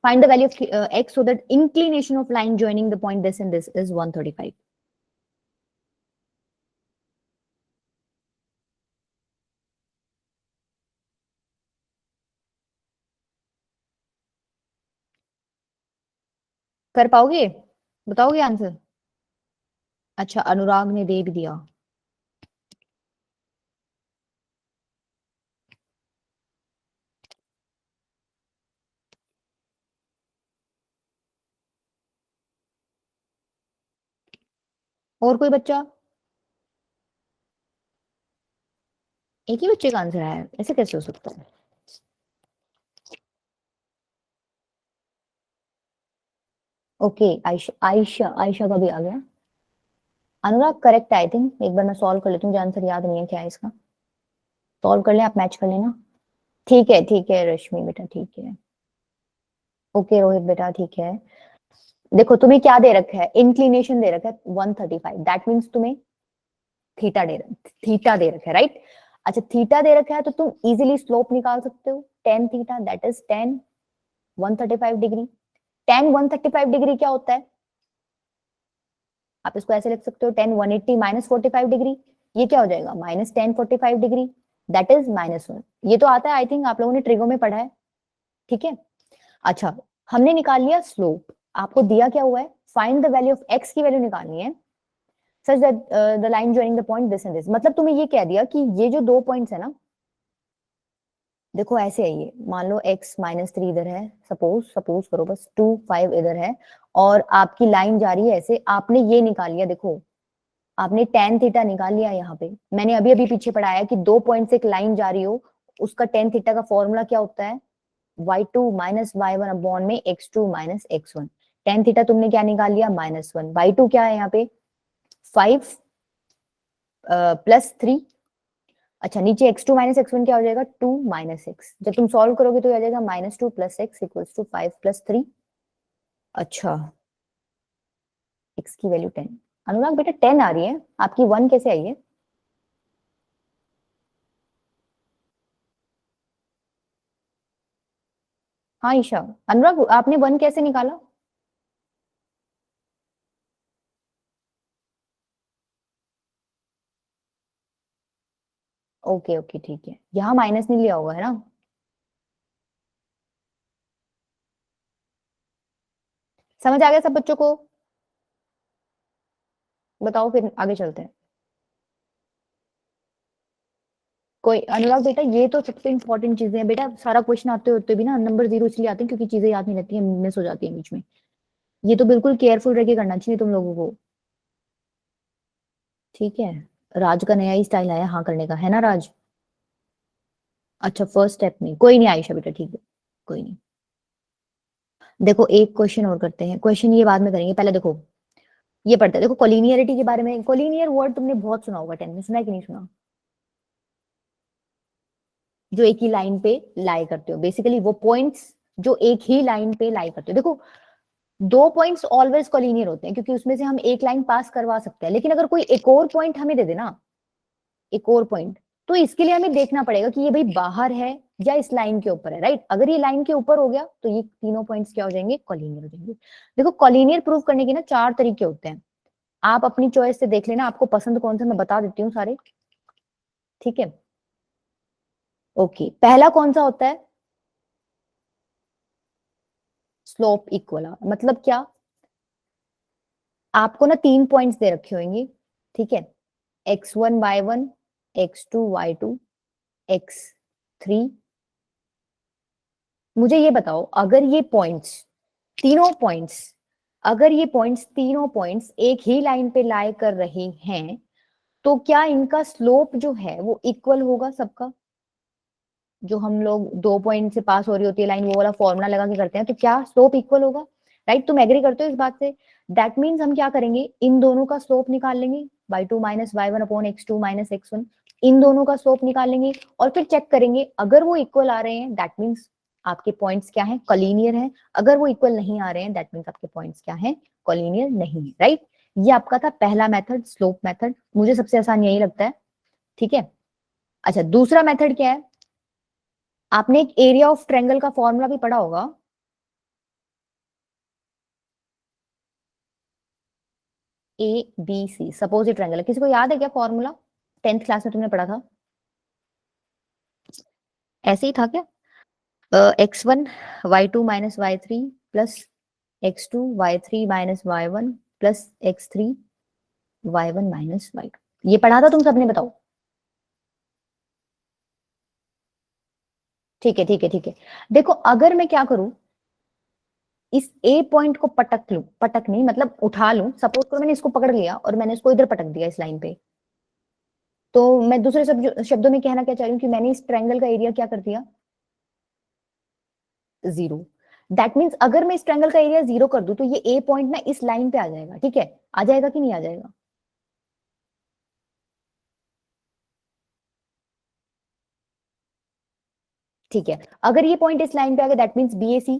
Find the value of x so that inclination of line joining the point this and this is 135। कर पाओगे, बताओगे आंसर। अच्छा अनुराग ने दे भी दिया, और कोई बच्चा, एक ही बच्चे का आंसर है, ऐसे कैसे हो सकता है। ओके आयशा, आयशा आयशा का भी आ गया। अनुराग करेक्ट आई थिंक, एक बार मैं सॉल्व कर लेती हूँ, मुझे आंसर याद नहीं है क्या है इसका, सॉल्व कर ले, आप मैच कर लेना। ठीक है रश्मि बेटा, ठीक है। ओके रोहित बेटा, ठीक है। देखो तुम्हें क्या दे रखा है, इंक्लिनेशन दे रखा है 135, दैट मीन्स तुम्हें थीटा दे रखा है, राइट। अच्छा थीटा दे रखा है तो तुम इजीली स्लोप निकाल सकते हो, tan theta that is ten 135 degree. Ten 135 degree क्या होता है, आप इसको ऐसे लिख सकते हो, टेन 180 माइनस 45 डिग्री, ये क्या हो जाएगा, minus ten 45 degree, that is -1। ये तो आता है, आई थिंक आप लोगों ने ट्रिगो में पढ़ा है, ठीक है। अच्छा हमने निकाल लिया स्लोप, आपको दिया क्या हुआ है, find the value of x की वैल्यू निकालनी है such that the line joining the point this and this. मतलब तुम्हें ये कह दिया कि ये जो दो पॉइंट्स है ना, देखो ऐसे है, ये मान लो x -3 इधर है, सपोज सपोज करो बस, 2 5 इधर है, और आपकी लाइन जा रही है ऐसे, आपने ये निकाल लिया, देखो आपने टेन थीटा निकाल लिया। यहाँ पे मैंने अभी अभी पीछे पढ़ाया कि दो पॉइंट से एक लाइन जा रही हो, उसका टेन थीटा का फॉर्मूला क्या होता है, y2 माइनस y1 अपॉन में x2 minus x1। Tan theta तुमने क्या निकाल लिया, -1, y2 क्या है यहाँ पे 5 +3। अच्छा नीचे x2 माइनस x1 क्या हो जाएगा, 2 माइनस x, जब तुम सॉल्व करोगे तो आ जाएगा -2 + x इक्वल्स टू 5 + 3। अच्छा x की वैल्यू 10, अनुराग बेटा 10 आ रही है, आपकी 1 कैसे आई है। हाँ ईशा, अनुराग आपने 1 कैसे निकाला, ओके ओके ठीक है, यहाँ माइनस नहीं लिया होगा है ना। समझ आ गया सब बच्चों को? बताओ फिर आगे चलते हैं। कोई अनुराग बेटा, ये तो सबसे इंपॉर्टेंट चीजें हैं बेटा, सारा क्वेश्चन आते होते भी ना नंबर जीरो इसलिए आते हैं क्योंकि चीजें याद नहीं रहती हैं, मिस हो जाती है बीच में। ये तो बिल्कुल केयरफुल रह के करना चाहिए तुम लोगों को। ठीक है। राज का नया ही स्टाइल आया हाँ करने का, है ना राज? अच्छा फर्स्ट स्टेप में कोई नहीं आयशा बेटा, ठीक है कोई नहीं। देखो एक क्वेश्चन और करते हैं, क्वेश्चन ये बाद में करेंगे, पहले देखो ये पढ़ते हैं। देखो कोलिनियरिटी के बारे में, कोलिनियर वर्ड तुमने बहुत सुना होगा, टेंथ में सुना है कि नहीं सुना? जो एक ही लाइन पे लाई करते हो, बेसिकली वो पॉइंट्स जो एक ही लाइन पे लाई करते हो। देखो दो पॉइंट्स ऑलवेज कोलिनियर होते हैं क्योंकि उसमें से हम एक लाइन पास करवा सकते हैं, लेकिन अगर कोई एक और पॉइंट हमें दे देना, एक और पॉइंट, तो इसके लिए हमें देखना पड़ेगा कि ये भाई बाहर है या इस लाइन के ऊपर है, राइट? अगर ये लाइन के ऊपर हो गया तो ये तीनों पॉइंट्स क्या हो जाएंगे? कोलिनियर हो जाएंगे। देखो कोलिनियर प्रूव करने के ना चार तरीके होते हैं, आप अपनी चॉइस से देख लेना, आपको पसंद कौन सा मैं बता देती हूँ सारे। ठीक है ओके, पहला कौन सा होता है? स्लोप इक्वल, मतलब क्या? आपको ना तीन पॉइंट्स दे रखे होंगे, ठीक है, x1 y1, x2 y2, x3। मुझे ये बताओ अगर ये पॉइंट्स, तीनों पॉइंट्स, अगर ये पॉइंट्स तीनों पॉइंट्स एक ही लाइन पे लाई कर रहे हैं तो क्या इनका स्लोप जो है वो इक्वल होगा सबका? जो हम लोग दो पॉइंट से पास हो रही होती है लाइन, वो वाला फॉर्मूला लगा के करते हैं, तो क्या स्लोप इक्वल होगा? राइट, तुम एग्री करते हो इस बात से? दैट मीन्स हम क्या करेंगे, इन दोनों का स्लोप निकाल लेंगे, y2 minus y1 upon x2 minus x1, इन दोनों का स्लोप निकाल लेंगे और फिर चेक करेंगे अगर वो इक्वल आ रहे हैं दैट मीन्स आपके पॉइंट्स क्या है? कोलिनियर है। अगर वो इक्वल नहीं आ रहे हैं दैट मीन्स आपके पॉइंट्स क्या है? कोलिनियर नहीं है, राइट? ये आपका था पहला मेथड, स्लोप मेथड, मुझे सबसे आसान यही लगता है। ठीक है, अच्छा दूसरा मेथड क्या है? आपने एक एरिया ऑफ ट्रायंगल का फॉर्मूला भी पढ़ा होगा, ABC सपोज ये ट्रायंगल है, किसी को याद है क्या फॉर्मूला? टेंथ क्लास में तुमने पढ़ा था, ऐसे ही था क्या? x1 y2 minus y3 plus x2 y3 minus y1 plus x3 y1 minus y2, ये पढ़ा था तुम सबने? बताओ। ठीक है ठीक है ठीक है। देखो अगर मैं क्या करूं, इस ए पॉइंट को पटक लूं, पटक नहीं मतलब उठा लूं, सपोज करो मैंने इसको पकड़ लिया और मैंने इसको इधर पटक दिया इस लाइन पे, तो मैं दूसरे शब्दों में कहना क्या चाह रही हूँ कि मैंने इस ट्रायंगल का एरिया क्या कर दिया? जीरो। दैट मीन्स अगर मैं इस ट्रायंगल का एरिया जीरो कर दूं तो ये ए पॉइंट ना इस लाइन पे आ जाएगा, ठीक है? आ जाएगा कि नहीं आ जाएगा? ठीक है, अगर ये पॉइंट इस लाइन पे आ गया दैट मीन्स BAC,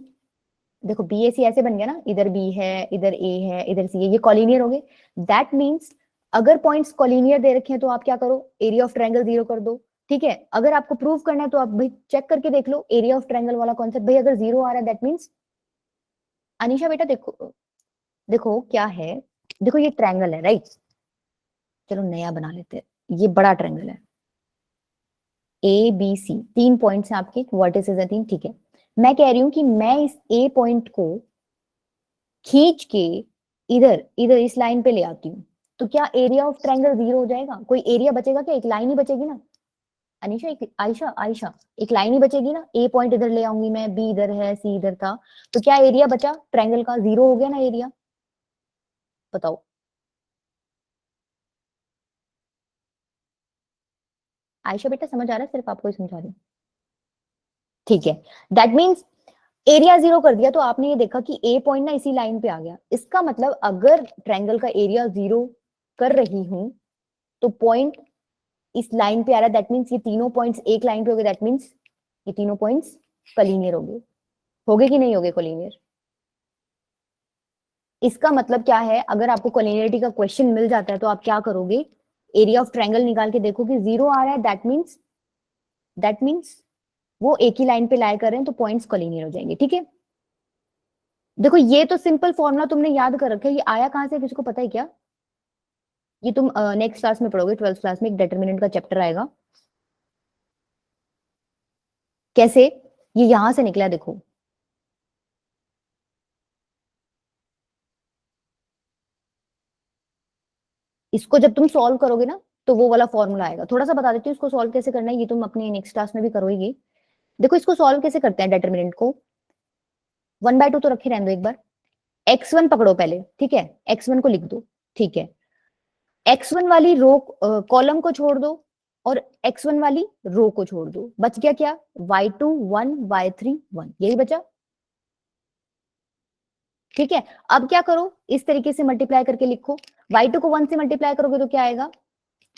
देखो BAC ऐसे बन गया ना, इधर B है, इधर A है, इधर C है, ये कॉलिनियर हो गए। दैट मीन्स अगर पॉइंट्स कॉलिनियर दे रखे हैं तो आप क्या करो, एरिया ऑफ ट्रायंगल जीरो कर दो। ठीक है, अगर आपको प्रूव करना है तो आप भाई चेक करके देख लो एरिया ऑफ ट्रायंगल वाला कॉन्सेप्ट, भाई अगर जीरो आ रहा है दैट मीन्स, अनीशा बेटा देखो, देखो क्या है, देखो ये ट्रायंगल है राइट, चलो नया बना लेते हैं, ये बड़ा ट्रायंगल है, ABC तीन पॉइंट्स हैं आपके, वर्टिसेस है तीन, ठीक है। मैं कह रही हूं कि मैं इस ए पॉइंट को खींच के इधर इधर इस लाइन पे ले आती हूँ, तो क्या एरिया ऑफ ट्रायंगल जीरो हो जाएगा? कोई एरिया बचेगा क्या? एक लाइन ही बचेगी ना। अनीशा एक आयशा आयशा एक लाइन ही बचेगी ना, ए पॉइंट इधर ले आऊंगी मैं, बी इधर है, सी इधर था, तो क्या एरिया बचा ट्रायंगल का? जीरो हो गया ना एरिया, बताओ। आयशा बेटा समझ आ रहा है, सिर्फ आपको ही समझा रही हूँ। ठीक है, दैट मीन्स एरिया जीरो कर दिया तो आपने ये देखा कि ए पॉइंट ना इसी लाइन पे आ गया, इसका मतलब अगर ट्रायंगल का एरिया जीरो कर रही हूं तो पॉइंट इस लाइन पे आ रहा है, दैट मीन्स ये तीनों पॉइंट्स एक लाइन पे हो गए, दैट मीन्स ये तीनों पॉइंट्स कोलिनियर हो गए कि नहीं हो गए कोलिनियर? इसका मतलब क्या है, अगर आपको कोलिनियरिटी का क्वेश्चन मिल जाता है तो आप क्या करोगे, एरिया ऑफ ट्रायंगल निकाल के देखो कि जीरो आ रहा है, दैट मीन्स वो एक ही लाइन पे लाई कर रहे हैं तो पॉइंट्स कोलिनियर हो जाएंगे, ठीक है? देखो ये तो सिंपल फॉर्मूला तुमने याद कर रखा है, ये आया कहां से किसी को पता है क्या? ये तुम नेक्स्ट क्लास में पढ़ोगे, ट्वेल्थ क्लास में एक डिटर्मिनेंट का चैप्टर आएगा, कैसे? ये यहां से निकला, देखो इसको जब तुम सॉल्व करोगे ना तो वो वाला फॉर्मूला आएगा। थोड़ा सा बता देती हूँ इसको सॉल्व कैसे करना है, ये तुम अपनी नेक्स्ट क्लास में भी करोगे। देखो इसको सॉल्व कैसे करते हैं, डिटरमिनेंट को 1/2 तो रखे रहने दो एक बार। x1 पकड़ो पहले, ठीक है, x1 को लिख दो, ठीक है। x1 वाली रो कॉलम को छोड़ दो और x1 वाली रो को छोड़ दो, बच गया क्या? y2 1 y3 1, यही बचा, ठीक है। अब क्या करो, इस तरीके से मल्टीप्लाई करके लिखो, y2 को 1 से मल्टीप्लाई करोगे तो क्या आएगा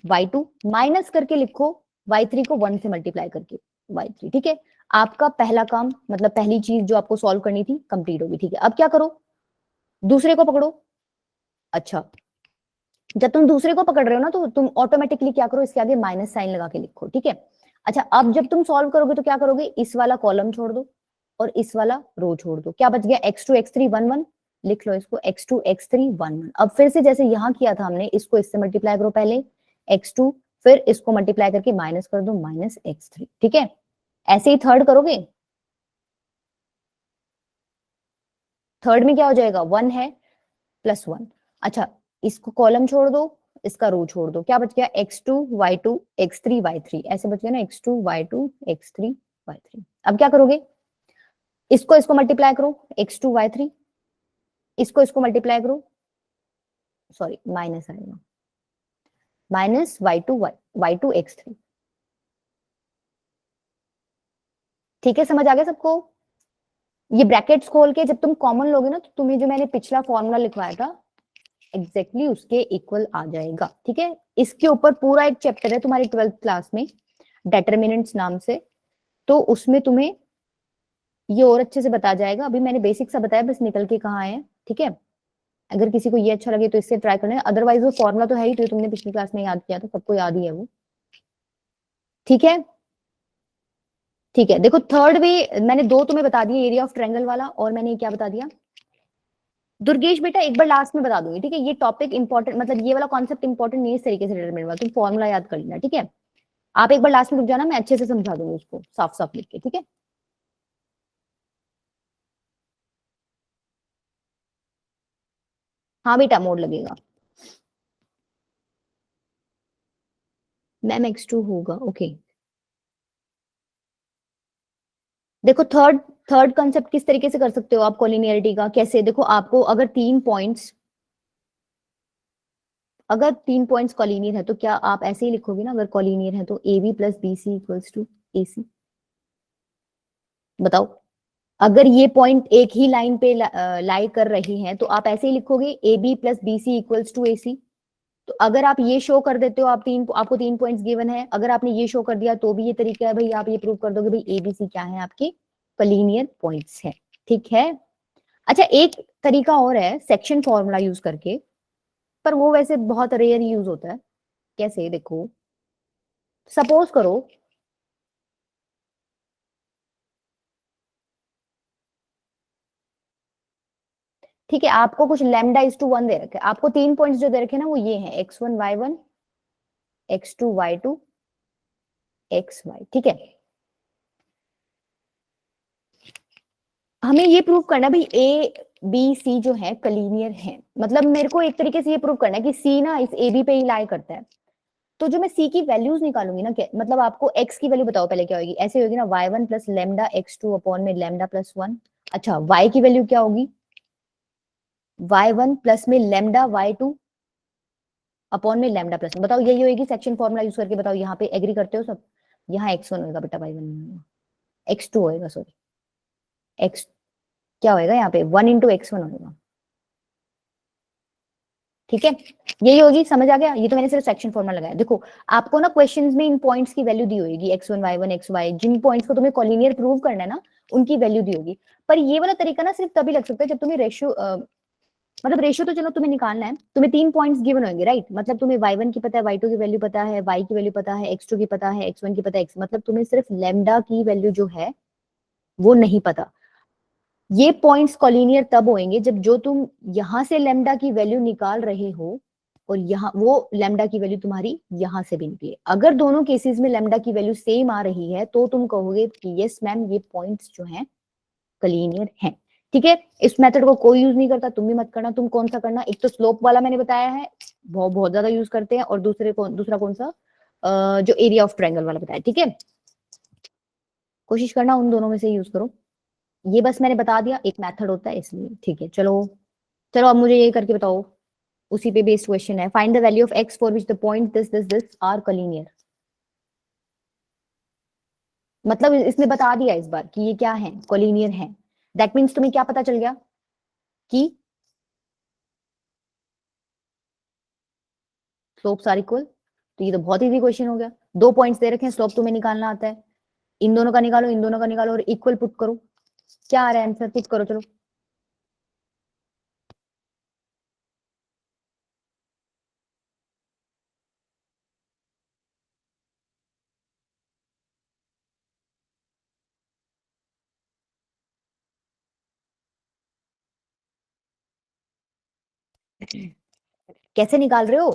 y2, माइनस करके लिखो y3 को 1 से मल्टीप्लाई करके y3, ठीक है। आपका पहला काम, मतलब पहली चीज जो आपको सॉल्व करनी थी, कंप्लीट होगी, ठीक है। अब क्या करो, दूसरे को पकड़ो। अच्छा, जब तुम दूसरे को पकड़ रहे हो ना तो तुम ऑटोमेटिकली क्या करो, इसके आगे माइनस साइन लगा के लिखो, ठीक है। अच्छा, अब जब तुम सॉल्व करोगे तो क्या करोगे, इस वाला कॉलम छोड़ दो और इस वाला रो छोड़ दो, क्या बच गया, x2 x3 1 1, लिख लो इसको x2 x3 1 1। अब फिर से जैसे यहां किया था हमने, इसको इससे मल्टीप्लाई करो पहले x2, फिर इसको मल्टीप्लाई करके माइनस कर दो माइनस x3, ठीक है। ऐसे ही थर्ड करोगे, थर्ड में क्या हो जाएगा, 1 है प्लस 1। अच्छा, इसको कॉलम छोड़ दो, इसका रो छोड़ दो, क्या बच गया, x2 y2 x3 y3, ऐसे बच गया ना, x2 y2 x3 y3। अब क्या करोगे, इसको इसको मल्टीप्लाई करो, x2 y3, इसको इसको मल्टीप्लाई करो, सॉरी माइनस आएगा, माइनस y2 y2 x3, ठीक है, समझ आ गया सबको? ये ब्रैकेट्स खोल के जब तुम कॉमन लोगे ना तो तुम्हें जो मैंने पिछला फॉर्मूला लिखवाया था एग्जैक्टली उसके इक्वल आ जाएगा, ठीक है। इसके ऊपर पूरा एक चैप्टर है तुम्हारी 12th क्लास में, डेटरमिनेंट्स नाम से, तो उसमें तुम्हें ये और अच्छे से बता जाएगा। अभी मैंने बेसिक सा बताया, बस निकल के कहाँ आए हैं, ठीक है। अगर किसी को ये अच्छा लगे तो इससे ट्राई करना, अदरवाइज वो फॉर्मूला तो है ही, तो तुमने पिछली क्लास में याद किया था, सबको याद ही है वो, ठीक है। ठीक है, देखो थर्ड भी मैंने दो तुम्हें बता दिए, एरिया ऑफ ट्रायंगल वाला, और मैंने क्या बता दिया, दुर्गेश बेटा एक बार लास्ट में बता दूंगी, ठीक है। ये टॉपिक इंपॉर्टेंट, मतलब ये वाला कॉन्सेप्ट इंपॉर्टेंट नहीं है इस तरीके से डिटरमिनेंट वाला, तुम फॉर्मूला याद कर लेना, ठीक है। आप एक बार लास्ट में रुक जाना, मैं अच्छे से समझा दूंगी उसको साफ साफ लिख के, ठीक है। हाँ बेटा, मोड लगेगा, मैम x2 होगा, ओके। देखो थर्ड थर्ड कंसेप्ट किस तरीके से कर सकते हो आप कॉलिनियरिटी का, कैसे, देखो आपको अगर 3 पॉइंट्स कॉलिनियर है तो क्या आप ऐसे ही लिखोगे ना, अगर कॉलिनियर है तो A B plus B C equals to A C, बताओ। अगर ये पॉइंट एक ही लाइन पे लाई कर रही हैं तो आप ऐसे ही लिखोगे A B plus B C equals to A C. तो अगर आप ये शो कर देते हो, आपको 3 पॉइंट्स गिवन है, अगर आपने ये शो कर दिया तो भी ये तरीका है भाई, आप ये प्रूव कर दोगे भाई ए बी सी क्या है, आपके कॉलिनियर पॉइंट्स है, ठीक है। अच्छा, एक तरीका और है सेक्शन फॉर्मूला यूज करके, पर वो वैसे बहुत रेयर यूज होता है। कैसे, देखो सपोज करो, ठीक है, आपको कुछ λ/1 दे रखे, आपको 3 पॉइंट्स जो दे रखे ना वो ये हैं x1 y1 x2 y2 xy, ठीक है। हमें ये प्रूव करना है भाई ए बी सी जो है कलीनियर है, मतलब मेरे को एक तरीके से ये प्रूव करना है कि सी ना इस ए बी पे ही लाई करता है। तो जो मैं सी की वैल्यूज निकालूंगी ना, मतलब आपको एक्स की वैल्यू बताओ पहले क्या होगी, ऐसे होगी ना y1 plus lambda x2 upon में लेमडा प्लस 1। अच्छा, y की वैल्यू क्या होगी, y1 प्लस में लेमडा y2 अपॉन में लेमडा प्लस 1। बताओ यही होगी सेक्शन फॉर्मूला यूज करके, बताओ यहाँ पे एग्री करते हो सब? यहाँ x1 होगा बेटा, y1 नहीं होगा, x2 होएगा, सॉरी x क्या होएगा यहाँ पे 1 × x1 होएगा, ठीक है। यही होगी, समझ आ गया? ये तो मैंने सिर्फ सेक्शन फॉर्मूला लगाया। देखो आपको ना क्वेश्चंस में इन पॉइंट्स की वैल्यू दी होगी, x1 y1 xy, जिन पॉइंट्स को तुम्हें कॉलिनियर प्रूव करना है ना उनकी वैल्यू दी होगी। पर ये वाला तरीका ना सिर्फ तभी लग सकता है जब तुम्हें रेशियो, मतलब रेशियो तो चलो तुम्हें निकालना है, तुम्हें 3 पॉइंट्स गिवन होंगे, राइट, मतलब तुम्हें y1 की पता है, y2 की वैल्यू पता है, y की वैल्यू पता है, x2 की पता है, x1 की पता है, मतलब तुम्हें सिर्फ लेमडा की वैल्यू जो है वो नहीं पता। ये पॉइंट्स कॉलिनियर तब होंगे जब जो तुम यहां से लेमडा की वैल्यू निकाल रहे हो और यहाँ वो लैम्डा की वैल्यू तुम्हारी यहाँ से भी निकली। अगर दोनों केसेस में लैम्डा की वैल्यू सेम आ रही है तो तुम कहोगे कि यस मैम ये पॉइंट्स जो हैं कलीनियर हैं। ठीक है, इस मेथड को कोई यूज नहीं करता, तुम भी मत करना। तुम कौन सा करना, एक तो स्लोप वाला मैंने बताया है, बहुत बहुत ज्यादा यूज करते हैं, और दूसरा कौन सा, जो एरिया ऑफ ट्रायंगल वाला बताया। ठीक है, कोशिश करना उन दोनों में से यूज करो। ये बस मैंने बता दिया, एक मेथड होता है इसलिए। ठीक है, चलो चलो अब मुझे ये करके बताओ, उसी पे बेस्ड क्वेश्चन है। Find the value of x for which the point this this this are collinear. मतलब इसने बता दिया इस बार कि ये क्या है, कॉलिनियर है। दैट मीन्स तुम्हें क्या पता चल गया कि स्लोप्स आर इक्वल। तो ये तो बहुत इजी क्वेश्चन हो गया। दो पॉइंट्स दे रखे हैं, स्लोप तुम्हें निकालना आता है, इन दोनों का निकालो, इन दोनों का निकालो और इक्वल पुट करो। क्या आ रहा है आंसर, पुट करो चलो। कैसे निकाल रहे हो,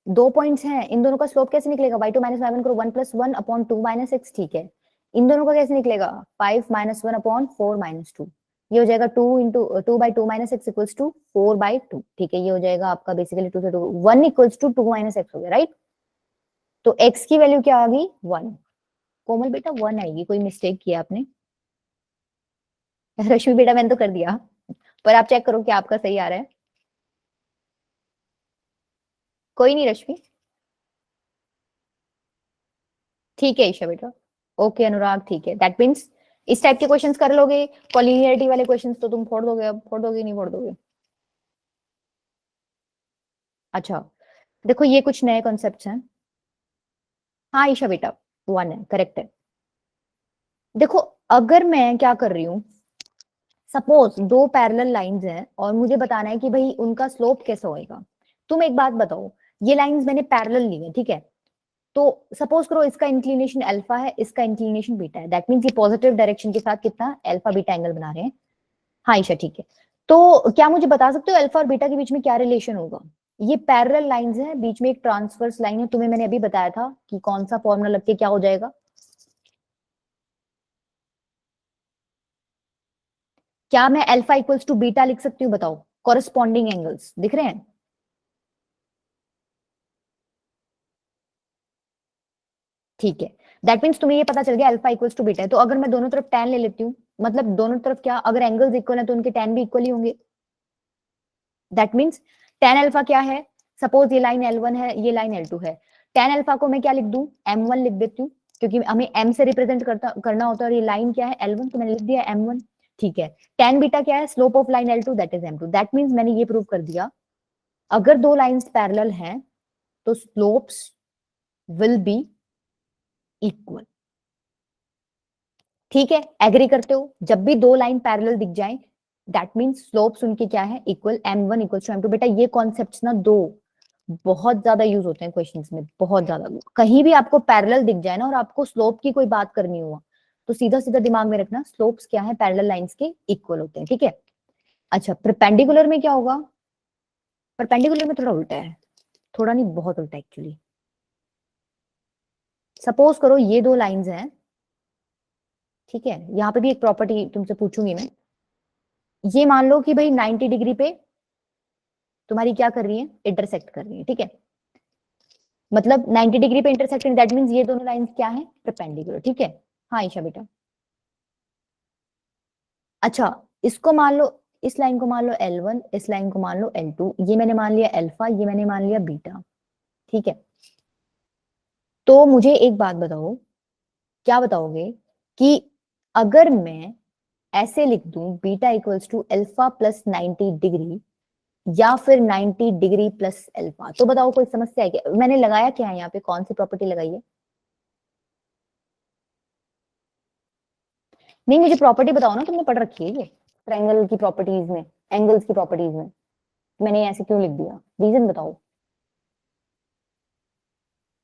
दो पॉइंट्स हैं, इन दोनों का स्लोप कैसे निकलेगा, by two minus Y one करो, 1+1/2 - 6। ठीक है, इन दोनों का कैसे निकलेगा, 5 - 1/4 - 2। ये हो जाएगा 2 × 2/2 - 6 = 4/2। ठीक है, ये हो जाएगा आपका बेसिकली 2 से 2, 1 = 2 - x हो गया, राइट। तो x की वैल्यू क्या आ गई, 1। कोमल बेटा 1 आएगी, कोई मिस्टेक किया आपने। रश्मि बेटा मैंने तो कर दिया, पर आप चेक करो कि आपका सही आ रहा है। कोई नहीं रश्मि, ठीक है ईशा बेटा, ओके अनुराग, ठीक है। दैट मीन्स इस टाइप के क्वेश्चंस कर लोगे, कॉलिनियरिटी वाले क्वेश्चंस तो तुम फोड़ दोगे। अब फोड़ दोगे नहीं फोड़ दोगे। अच्छा, देखो ये कुछ नए कॉन्सेप्ट्स हैं। हाँ ईशा बेटा, 1 है, करेक्ट है। देखो अगर मैं क्या कर रही हूँ, सपोज दो पैरेलल लाइंस हैं और मुझे बताना है कि भाई उनका स्लोप कैसा होएगा। तुम एक बात बताओ, ये लाइंस मैंने पैरेलल ली है, ठीक है, तो सपोज करो इसका इंक्लिनेशन अल्फा है, इसका इंक्लिनेशन बीटा है। दैट मीन्स ये पॉजिटिव डायरेक्शन के साथ कितना अल्फा बीटा एंगल बना रहे हैं। हाँ ईशा ठीक है। तो क्या मुझे बता सकते हो अल्फा और बीटा के बीच में क्या रिलेशन होगा। ये पैरेलल लाइंस है, बीच में एक ट्रांसवर्स लाइन है, तुम्हें मैंने अभी बताया था कि कौन सा फॉर्मूला लग के क्या हो जाएगा। क्या मैं अल्फा इक्वल्स टू बीटा लिख सकती हूँ, बताओ, कॉरेस्पॉन्डिंग एंगल्स दिख रहे हैं। ठीक है, दैट मीन्स तुम्हें ये पता चल गया अल्फा इक्वल्स टू बीटा है। तो अगर मैं दोनों तरफ tan ले लेती हूँ, मतलब दोनों तरफ क्या, अगर एंगल्स इक्वल है तो उनके tan भी इक्वल ही होंगे। दैट मीन्स tan अल्फा क्या है, सपोज ये लाइन L1 है, ये लाइन L2 है। tan अल्फा को मैं क्या लिख दूं, M1 लिख देती हूँ, क्योंकि हमें M से रिप्रेजेंट करना होता है, और ये लाइन क्या है L1, तो मैंने लिख दिया M1। ठीक है, tan बीटा क्या है, slope of line L2 that is M2। That means मैंने ये प्रूव कर दिया, अगर दो लाइंस पैरेलल हैं तो स्लोप्स विल बी इक्वल। ठीक है, एग्री करते हो, जब भी दो लाइन पैरेलल दिख जाएं दैट मींस स्लोप्स उनके क्या है, इक्वल। M1 = M2। बेटा ये कॉन्सेप्ट्स ना दो बहुत ज्यादा यूज होते हैं क्वेश्चंस में, बहुत ज्यादा। कहीं भी आपको पैरेलल दिख जाए ना और आपको स्लोप की कोई बात करनी हुआ तो सीधा सीधा दिमाग में रखना, स्लोप्स क्या है, पैरेलल लाइंस के इक्वल होते हैं। ठीक है, अच्छा परपेंडिकुलर में क्या होगा, परपेंडिकुलर में थोड़ा उल्टा है, थोड़ा नहीं बहुत उल्टा एक्चुअली। सपोज करो ये दो लाइंस हैं, ठीक है, यहाँ पे भी एक प्रॉपर्टी तुमसे पूछूंगी मैं। ये मान लो कि भाई 90 डिग्री पे तुम्हारी क्या कर रही है, इंटरसेक्ट कर रही है। ठीक है, मतलब 90 डिग्री पे इंटरसेक्टिंग, दैट मींस ये दोनों लाइंस क्या है, परपेंडिकुलर। ठीक है, हाँ ईशा बेटा। अच्छा, इसको मान लो, इस लाइन को मान लो L1, इस लाइन को मान लो L2, ये मैंने मान लिया अल्फा, ये मैंने मान लिया बीटा। ठीक है, तो मुझे एक बात बताओ, क्या बताओगे कि अगर मैं ऐसे लिख दूं beta equals to alpha plus 90 degree या फिर 90 डिग्री प्लस अल्फा, तो बताओ कोई समस्या है क्या, मैंने लगाया क्या है यहाँ पे, कौन सी प्रॉपर्टी लगाई है। नहीं मुझे प्रॉपर्टी बताओ ना, तुमने पढ़ रखी है ये ट्रायंगल की प्रॉपर्टीज में, एंगल्स की प्रॉपर्टीज में, मैंने ऐसे क्यों लिख दिया, रीजन बताओ।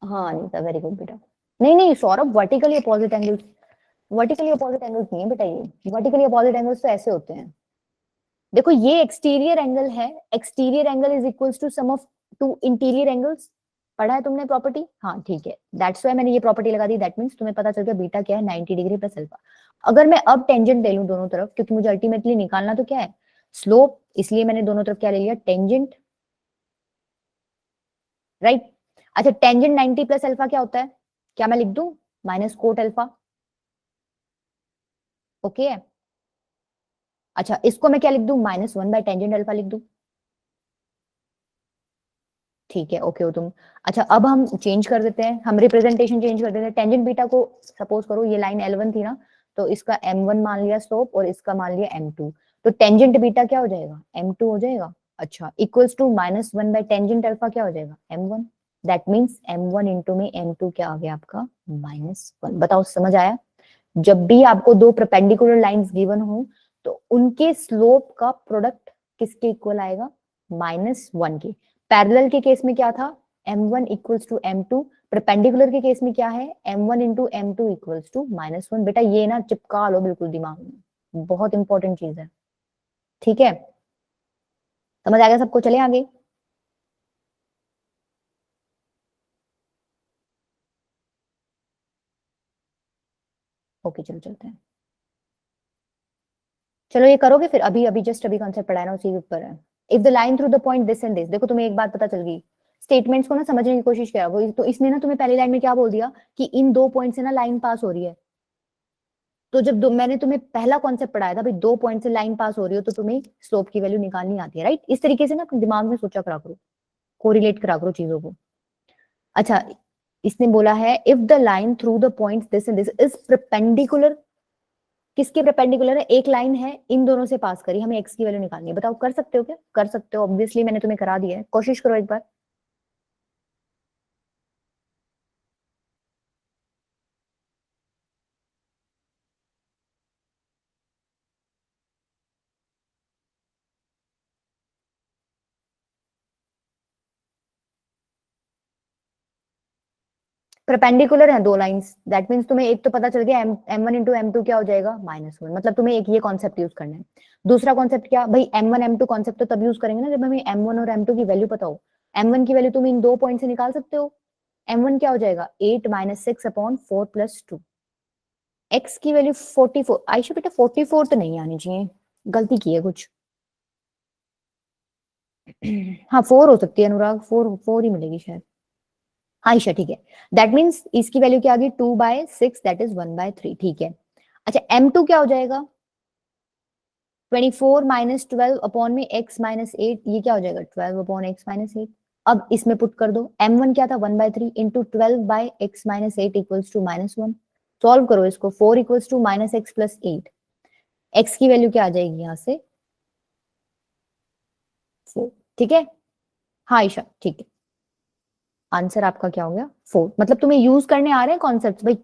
हाँ अनीता वेरी गुड बेटा। नहीं नहीं Saurabh, vertically opposite angles, vertically opposite angles नहीं है बेटा, ये वर्टिकली अपोजिट एंगल्स तो ऐसे होते हैं। देखो ये एक्सटीरियर एंगल है, exterior angle is equals to sum of two interior angles, पढ़ा है तुमने प्रॉपर्टी? हाँ ठीक है, दैट्स वाई मैंने ये प्रॉपर्टी लगा दी, दैट मीन्स तुम्हें पता चल गया बीटा क्या है, 90 डिग्री प्लस अल्फा। अगर मैं अब टेंजेंट ले लूं दोनों तरफ, क्योंकि मुझे अल्टीमेटली निकालना तो क्या है, स्लोप, इसलिए मैंने दोनों तरफ क्या ले लिया, टेंजेंट, राइट। अच्छा टेंजेंट 90 प्लस अल्फा क्या होता है, क्या मैं लिख दूं, माइनस कोट अल्फा, ओके है। अच्छा इसको मैं क्या लिख दूं, -1 बाय टेंजेंट अल्फा लिख दूं, ठीक है, ओके हो तुम। अच्छा अब हम चेंज कर देते हैं, हम रिप्रेजेंटेशन चेंज कर देते हैं, टेंजेंट बीटा को सपोज करो ये लाइन L1 थी ना, तो इसका M1 मान लिया स्लोप और इसका मान लिया M2, तो टेंजेंट बीटा क्या हो जाएगा, M2 हो जाएगा। अच्छा equals to -1 by tangent alpha क्या हो जाएगा, M1, that means M1 into में M2 क्या आ गया आपका, -1। बताओ समझ आया? जब भी आपको दो परपेंडिकुलर लाइंस गिवन हो तो उनके स्लोप का प्रोडक्ट किसके इक्वल आएगा, -1 के। पैरेलल के केस में क्या था, m1 equals to m2, perpendicular के केस में क्या है, m1 into m2 equals to -1। बेटा ये ना चिपका लो बिल्कुल दिमाग में, बहुत इंपॉर्टेंट चीज है, ठीक है। समझ आ गया सबको, चले आगे। ओके चलो चलते हैं, चलो ये करोगे फिर, अभी अभी जस्ट अभी कॉन्सेप्ट पढ़ा है ना उसी के ऊपर है। If the line through the point this and this, देखो तुम्हें एक बात पता चल गई, स्टेटमेंट्स को ना समझने की कोशिश करा वो, तो इसने ना तुम्हें पहली लाइन में क्या बोल दिया कि इन दो पॉइंट से ना लाइन पास हो रही है। तो जब मैंने तुम्हें पहला कॉन्सेप्ट पढ़ाया था भाई, दो पॉइंट से लाइन पास हो रही हो तो तुम्हें स्लोप की वैल्यू निकालनी आती है, राइट। इस तरीके से ना अपने दिमाग में सोचा करा करो, कोरिलेट करा करो चीजों को। अच्छा इसने बोला है if the line through the point this and this is perpendicular, किसके परपेंडिकुलर है, एक लाइन है इन दोनों से पास करी, हमें एक्स की वैल्यू निकालनी है, बताओ कर सकते हो क्या, कर सकते हो ऑब्वियसली, मैंने तुम्हें करा दिया है, कोशिश करो एक बार। परपेंडिकुलर है दो लाइंस, दैट मीन्स तुम्हें एक तो पता चल गया, m1 इंटू M2 क्या हो जाएगा, -1, मतलब तुम्हें एक ये कॉन्सेप्ट यूज करना है। दूसरा कॉन्सेप्ट क्या भाई, M1 M2 कॉन्सेप्ट तो तब यूज करेंगे ना जब हमें M1 और M2 की वैल्यू पता हो। M1 की वैल्यू तुम इन दो पॉइंट से निकाल सकते हो, M1 क्या हो जाएगा, 8 - 6/4 + 2, x की वैल्यू 44, आयशा बेटा 44 तो नहीं आनी चाहिए, गलती की है कुछ। हाँ 4 हो सकती है अनुराग, 4 ही मिलेगी शायद। आयशा ठीक है, दैट मीन्स इसकी वैल्यू क्या आ गई, 2/6, दैट इज 1/3, ठीक है। अच्छा M2 क्या हो जाएगा, 24 - 12 अपॉन में x - 8, ये क्या हो जाएगा, 12/x - 8। अब इसमें पुट कर दो, M1 क्या था, 1/3 into 12/x - 8 equals to -1। Solve करो इसको, 4 इक्वल्स टू -x + 8, x की वैल्यू क्या आ जाएगी यहाँ से, 4, ठीक है। हाँ ईशा ठीक है, आंसर आपका क्या हो गया, 4। मतलब तुम्हें यूज करने आ रहे हैं कॉन्सेप्ट भाई,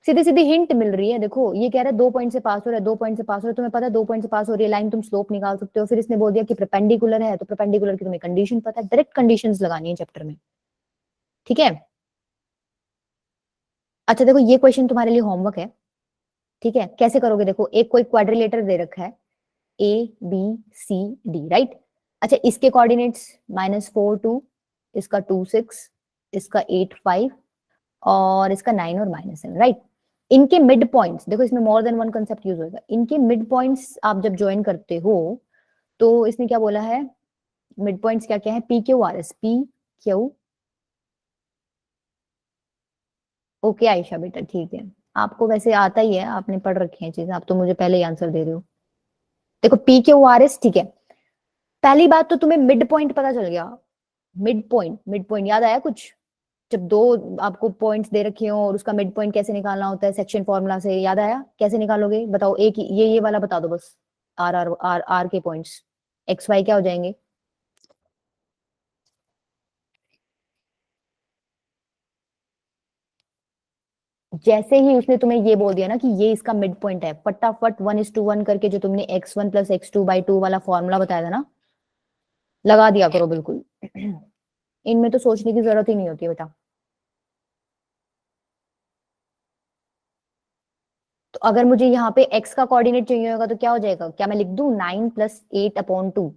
सीधी सीधी हिंट मिल रही है। देखो ये कह रहा है दो पॉइंट से पास हो रहा है, दो पॉइंट से पास हो रहा है, तुम्हें पता है दो पॉइंट से पास हो रही है लाइन, तुम स्लोप निकाल सकते हो। फिर इसने बोल दिया कि परपेंडिकुलर है, तो परपेंडिकुलर की तुम्हें कंडीशन पता है, डायरेक्ट कंडीशंस लगानी है चैप्टर में, ठीक है। अच्छा देखो ये क्वेश्चन तुम्हारे लिए होमवर्क है, ठीक है। कैसे करोगे, देखो एक कोई क्वाड्रिलेटर दे रखा है, ABCD, राइट। अच्छा इसके कोऑर्डिनेट्स -4 2, इसका 2 6, इसका 8 5 और इसका 9 और -7, राइट। इनके मिड पॉइंट्स देखो, इसमें more than one concept use होगा, इनके मिड पॉइंट्स आप जब ज्वाइन करते हो तो इसने क्या बोला है, मिड पॉइंट्स क्या क्या है, PQRS, PQ, ओके आयशा बेटा ठीक है, आपको वैसे आता ही है, आपने पढ़ रखी है चीजें, आप तो मुझे पहले ही आंसर दे रहे हो। देखो PQRS ठीक है, पहली बात तो तुम्हें मिड पॉइंट पता चल गया, मिड पॉइंट याद आया कुछ, जब दो आपको पॉइंट्स दे रखे हो और उसका मिड पॉइंट कैसे निकालना होता है, सेक्शन फॉर्मूला से, याद आया कैसे निकालोगे, बताओ एक ये वाला बता दो बस, आर के पॉइंट्स, XY क्या हो जाएंगे, जैसे ही उसने तुम्हें ये बोल दिया ना कि ये इसका मिड पॉइंट है, फटाफट 1:1 करके जो तुमने x1 + x2/2 वाला फॉर्मूला बताया था ना, लगा दिया करो बिल्कुल। इनमें तो सोचने की जरूरत ही नहीं होती है बेटा। तो अगर मुझे यहाँ पे x का कोऑर्डिनेट चाहिए होगा तो क्या हो जाएगा, क्या मैं लिख दूं 9 + 8/2,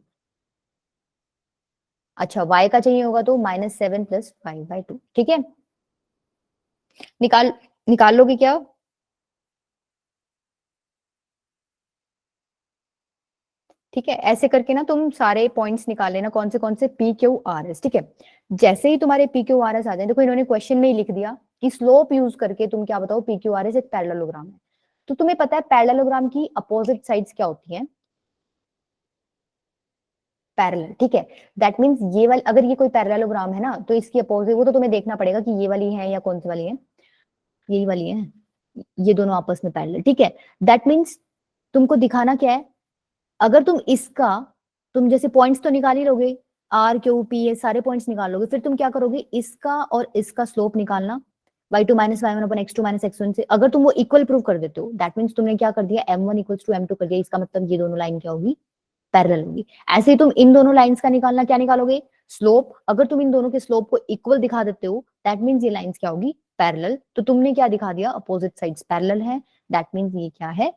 अच्छा y का चाहिए होगा तो -7 + 5/2, ठीक है। निकाल निकाल लोगे क्या? ठीक है, ऐसे करके ना तुम सारे पॉइंट्स निकाल लेना, कौन से पी क्यू आर एस, ठीक है। जैसे ही तुम्हारे पी क्यू आर एस आ जाए, देखो इन्होंने क्वेश्चन में ही लिख दिया कि स्लोप यूज करके तुम क्या बताओ पी क्यू आर एस एक पैरेललोग्राम है। तो तुम्हें पता है पैरेललोग्राम की अपोजिट साइड्स क्या होती हैं? पैरेलल, ठीक है। दैट मीन्स ये वाली, अगर ये कोई पैरेललोग्राम है ना तो इसकी अपोजिट, वो तो तुम्हें देखना पड़ेगा कि ये वाली है या कौन सी वाली है, यही वाली है, ये दोनों आपस में पैरेलल, ठीक है। दैट मीन्स तुमको दिखाना क्या है, अगर तुम इसका, तुम जैसे पॉइंट्स तो निकाल ही लोगे, आर क्यू पी ये सारे पॉइंट्स निकाल लोगे, फिर तुम क्या करोगे, इसका और इसका स्लोप निकालना, y2 - y1 अपन x2 - x1 से। अगर तुम वो इक्वल प्रूव कर देते हो, दैट मीन्स तुमने क्या कर दिया, m1 = m2 कर दिया, इसका मतलब ये दोनों लाइन क्या होगी, पैरेलल होगी। ऐसे ही तुम इन दोनों लाइंस का निकालना, क्या निकालोगे, स्लोप। अगर तुम इन दोनों के स्लोप को इक्वल दिखा देते हो, दैट मीन्स ये लाइंस क्या होगी, पैरेलल। तो तुमने क्या दिखा दिया, अपोजिट साइड्स पैरेलल है, दैट मीन्स ये क्या है,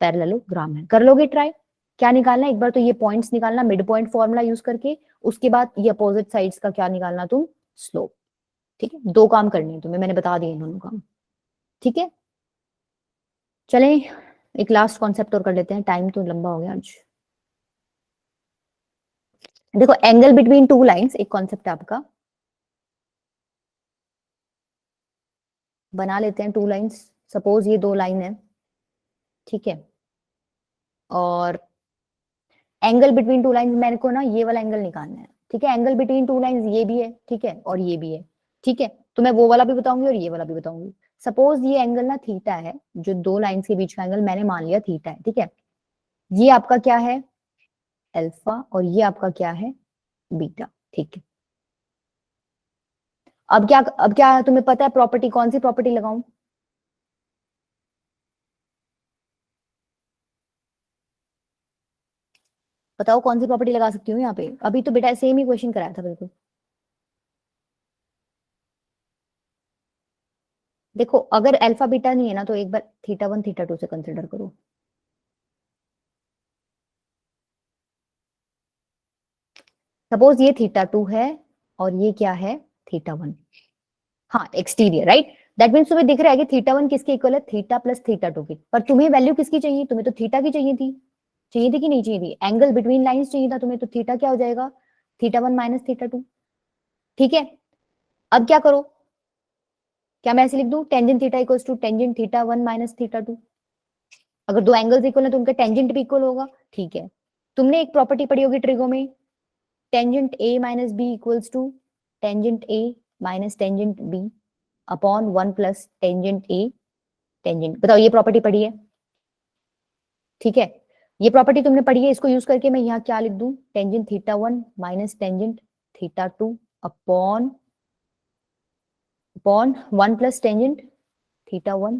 पैरेललोग्राम है। कर लोगे ट्राई? क्या निकालना है एक बार तो, ये पॉइंट्स निकालना मिड पॉइंट फॉर्मूला यूज करके, उसके बाद ये अपोजिट साइड्स का क्या निकालना तुम, स्लोप। ठीक है, दो काम करने हैं तुम्हें, मैंने बता दिए दोनों काम, ठीक है। चलें एक लास्ट कॉन्सेप्ट और कर लेते हैं, टाइम तो लंबा हो गया आज। देखो एंगल बिटवीन टू लाइंस एक कॉन्सेप्ट है आपका, बना लेते हैं टू लाइंस। सपोज ये दो लाइन है, ठीक है, और एंगल बिटवीन टू लाइंस मेरे को ना ये वाला एंगल निकालना है, ठीक है। एंगल बिटवीन टू लाइंस ये भी है, ठीक है, और ये भी है, ठीक है। तो मैं वो वाला भी बताऊंगी और ये वाला भी बताऊंगी। सपोज ये एंगल ना थीटा है, जो दो लाइंस के बीच का एंगल मैंने मान लिया थीटा है, ठीक है। ये आपका क्या है, अल्फा, और ये आपका क्या है, बीटा, ठीक है। अब क्या तुम्हें पता है प्रॉपर्टी, कौन सी प्रॉपर्टी लगाऊं? बताओ कौन सी प्रॉपर्टी लगा सकती हूँ यहाँ पे, अभी तो बेटा सेम ही क्वेश्चन कराया था बिल्कुल। देखो अगर अल्फा बीटा नहीं है ना तो एक बार थीटा 1 थीटा 2 से कंसिडर करो। सपोज ये थीटा 2 है और ये क्या है, थीटा 1। हाँ एक्सटीरियर, राइट। दैट मीन्स तुम्हें दिख रहा है कि थीटा 1 किसके इक्वल है, थीटा प्लस थीटा 2 की। पर तुम्हें वैल्यू किसकी चाहिए, तुम्हें तो थीटा की चाहिए थी कि नहीं चाहिए थी, एंगल बिटवीन लाइंस चाहिए था तुम्हें, तो थीटा क्या हो जाएगा, थीटा 1 - थीटा 2, ठीक है। अब क्या करो, क्या मैं ऐसे लिख दूं, tangent theta equals to tangent theta 1 - theta 2। अगर दो एंगल्स इक्वल है तो उनका टेंजेंट भी इक्वल होगा, ठीक है। तुमने एक प्रॉपर्टी पढ़ी होगी ट्रिगो में, tangent A minus B equals to tangent A minus tangent B upon 1 plus tangent A tangent. बताओ ये प्रॉपर्टी पढ़ी है, ठीक है। ये प्रॉपर्टी तुमने पढ़ी है, इसको यूज करके मैं यहाँ क्या लिख दूं, tangent theta 1 minus tangent theta 2 upon upon 1 plus tangent theta 1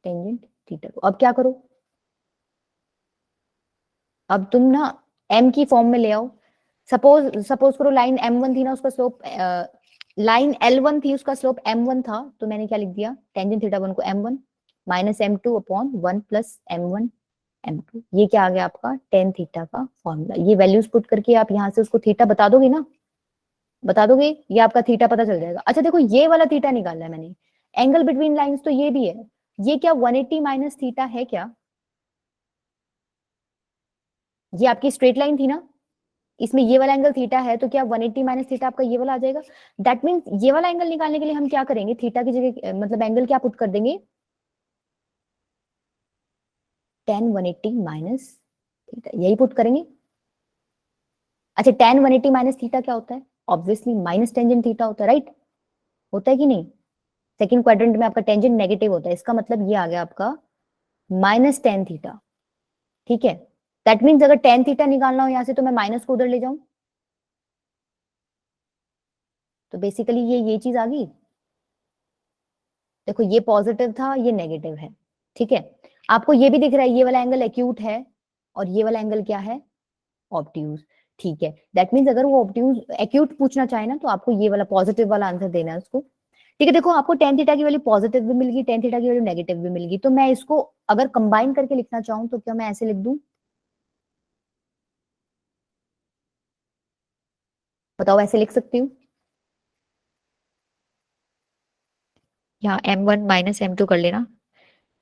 tangent theta 2। अब क्या करो, अब तुम ना m की फॉर्म में ले आओ। सपोज सपोज करो लाइन m1 थी ना, उसका स्लोप, लाइन L1 थी, उसका स्लोप m1 था, तो मैंने क्या लिख दिया, टेंजेंट थीटा 1 को m1 minus m2 upon 1 plus m1 m2। ये क्या आ गया आपका टेन थीटा का फॉर्मूला। ये वैल्यूज पुट करके आप यहाँ से उसको थीटा बता दोगे ना, बता दोगे, ये आपका थीटा पता चल जाएगा। अच्छा देखो ये वाला थीटा निकालना है मैंने, एंगल बिटवीन लाइंस तो ये भी है, ये क्या 180 माइनस थीटा है क्या, ये आपकी स्ट्रेट लाइन थी ना, इसमें ये वाला एंगल थीटा है, तो क्या 180 माइनस थीटा आपका ये वाला आ जाएगा। दैट मीन्स ये वाला एंगल निकालने के लिए हम क्या करेंगे, थीटा की जगह मतलब एंगल क्या पुट कर देंगे, टेन 180 माइनस थीटा, यही पुट करेंगे। अच्छा टेन 180 माइनस थीटा क्या होता है, ऑब्वियसली माइनस टेंजेंट थीटा होता है, राइट, होता है कि नहीं। सेकंड क्वाड्रेंट में आपका टेंजेंट नेगेटिव होता है, इसका मतलब ये आ गया आपका माइनस टेन थीटा, ठीक है। दैट मीन्स अगर टेन थीटा निकालना हो यहां से तो मैं माइनस को उधर ले जाऊं, तो बेसिकली ये चीज आ गई। देखो ये पॉजिटिव था, ये नेगेटिव है, ठीक है। आपको ये भी दिख रहा है ये वाला एंगल एक्यूट है और ये वाला एंगल क्या है, ऑब्ट्यूज, ठीक है। दैट मीन्स अगर वो ऑब्ट्यूज एक्यूट पूछना चाहे ना तो आपको ये वाला पॉजिटिव वाला आंसर देना है उसको, ठीक है। देखो आपको टेन थीटा की वैल्यू पॉजिटिव भी मिल गई, टेन थीटा की वैल्यू नेगेटिव भी मिल गई, तो मैं इसको अगर कंबाइन करके लिखना चाहूँ तो क्या मैं ऐसे लिख दूं, बताओ, ऐसे लिख सकती हूँ? यहाँ m1 माइनस m2 कर लेना।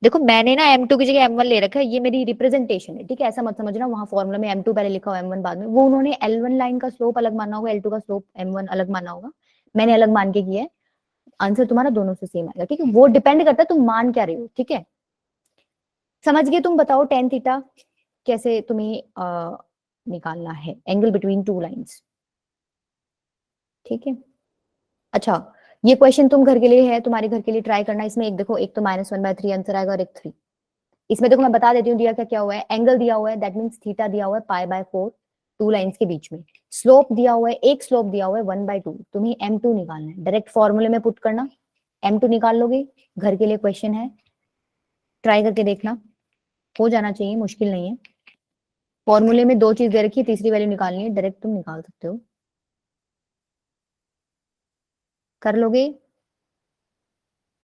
देखो मैंने ना m2 की जगह m1 ले रखा है, ये मेरी रिप्रेजेंटेशन है, ठीक है? ऐसा मत समझना वहां फॉर्मूला में m2 पहले लिखा हो m1 बाद में, वो उन्होंने l1 लाइन का स्लोप अलग माना होगा, l2 का स्लोप m1 अलग माना होगा, मैंने अलग मान के किया है। आंसर तुम्हारा दोनों से सेम आएगा, ठीक है? वो डिपेंड करता है तुम मान क्या रहे हो, ठीक है? समझ गए? तुम बताओ टेन थीटा कैसे तुम्हें निकालना है, एंगल बिटवीन टू लाइंस, ठीक है? अच्छा, ये क्वेश्चन तुम घर के लिए है, तुम्हारे घर के लिए ट्राई करना। इसमें एक देखो, एक तो -1/3 आंसर आएगा और एक 3। इसमें देखो मैं बता देती हूँ दिया क्या क्या हुआ है। एंगल दिया हुआ है, दैट मीन्स थीटा दिया हुआ है π/4 टू लाइंस के बीच में। स्लोप दिया हुआ है, एक स्लोप दिया हुआ है 1/2। तुम्हें m2 निकालना है, डायरेक्ट फॉर्मूले में पुट करना, m2 निकाल लोगे। घर के लिए क्वेश्चन है, ट्राई करके देखना, हो जाना चाहिए, मुश्किल नहीं है। फॉर्मूले में दो चीज दे रखी है, तीसरी वैल्यू निकालनी है, डायरेक्ट तुम निकाल सकते हो। कर लोगे?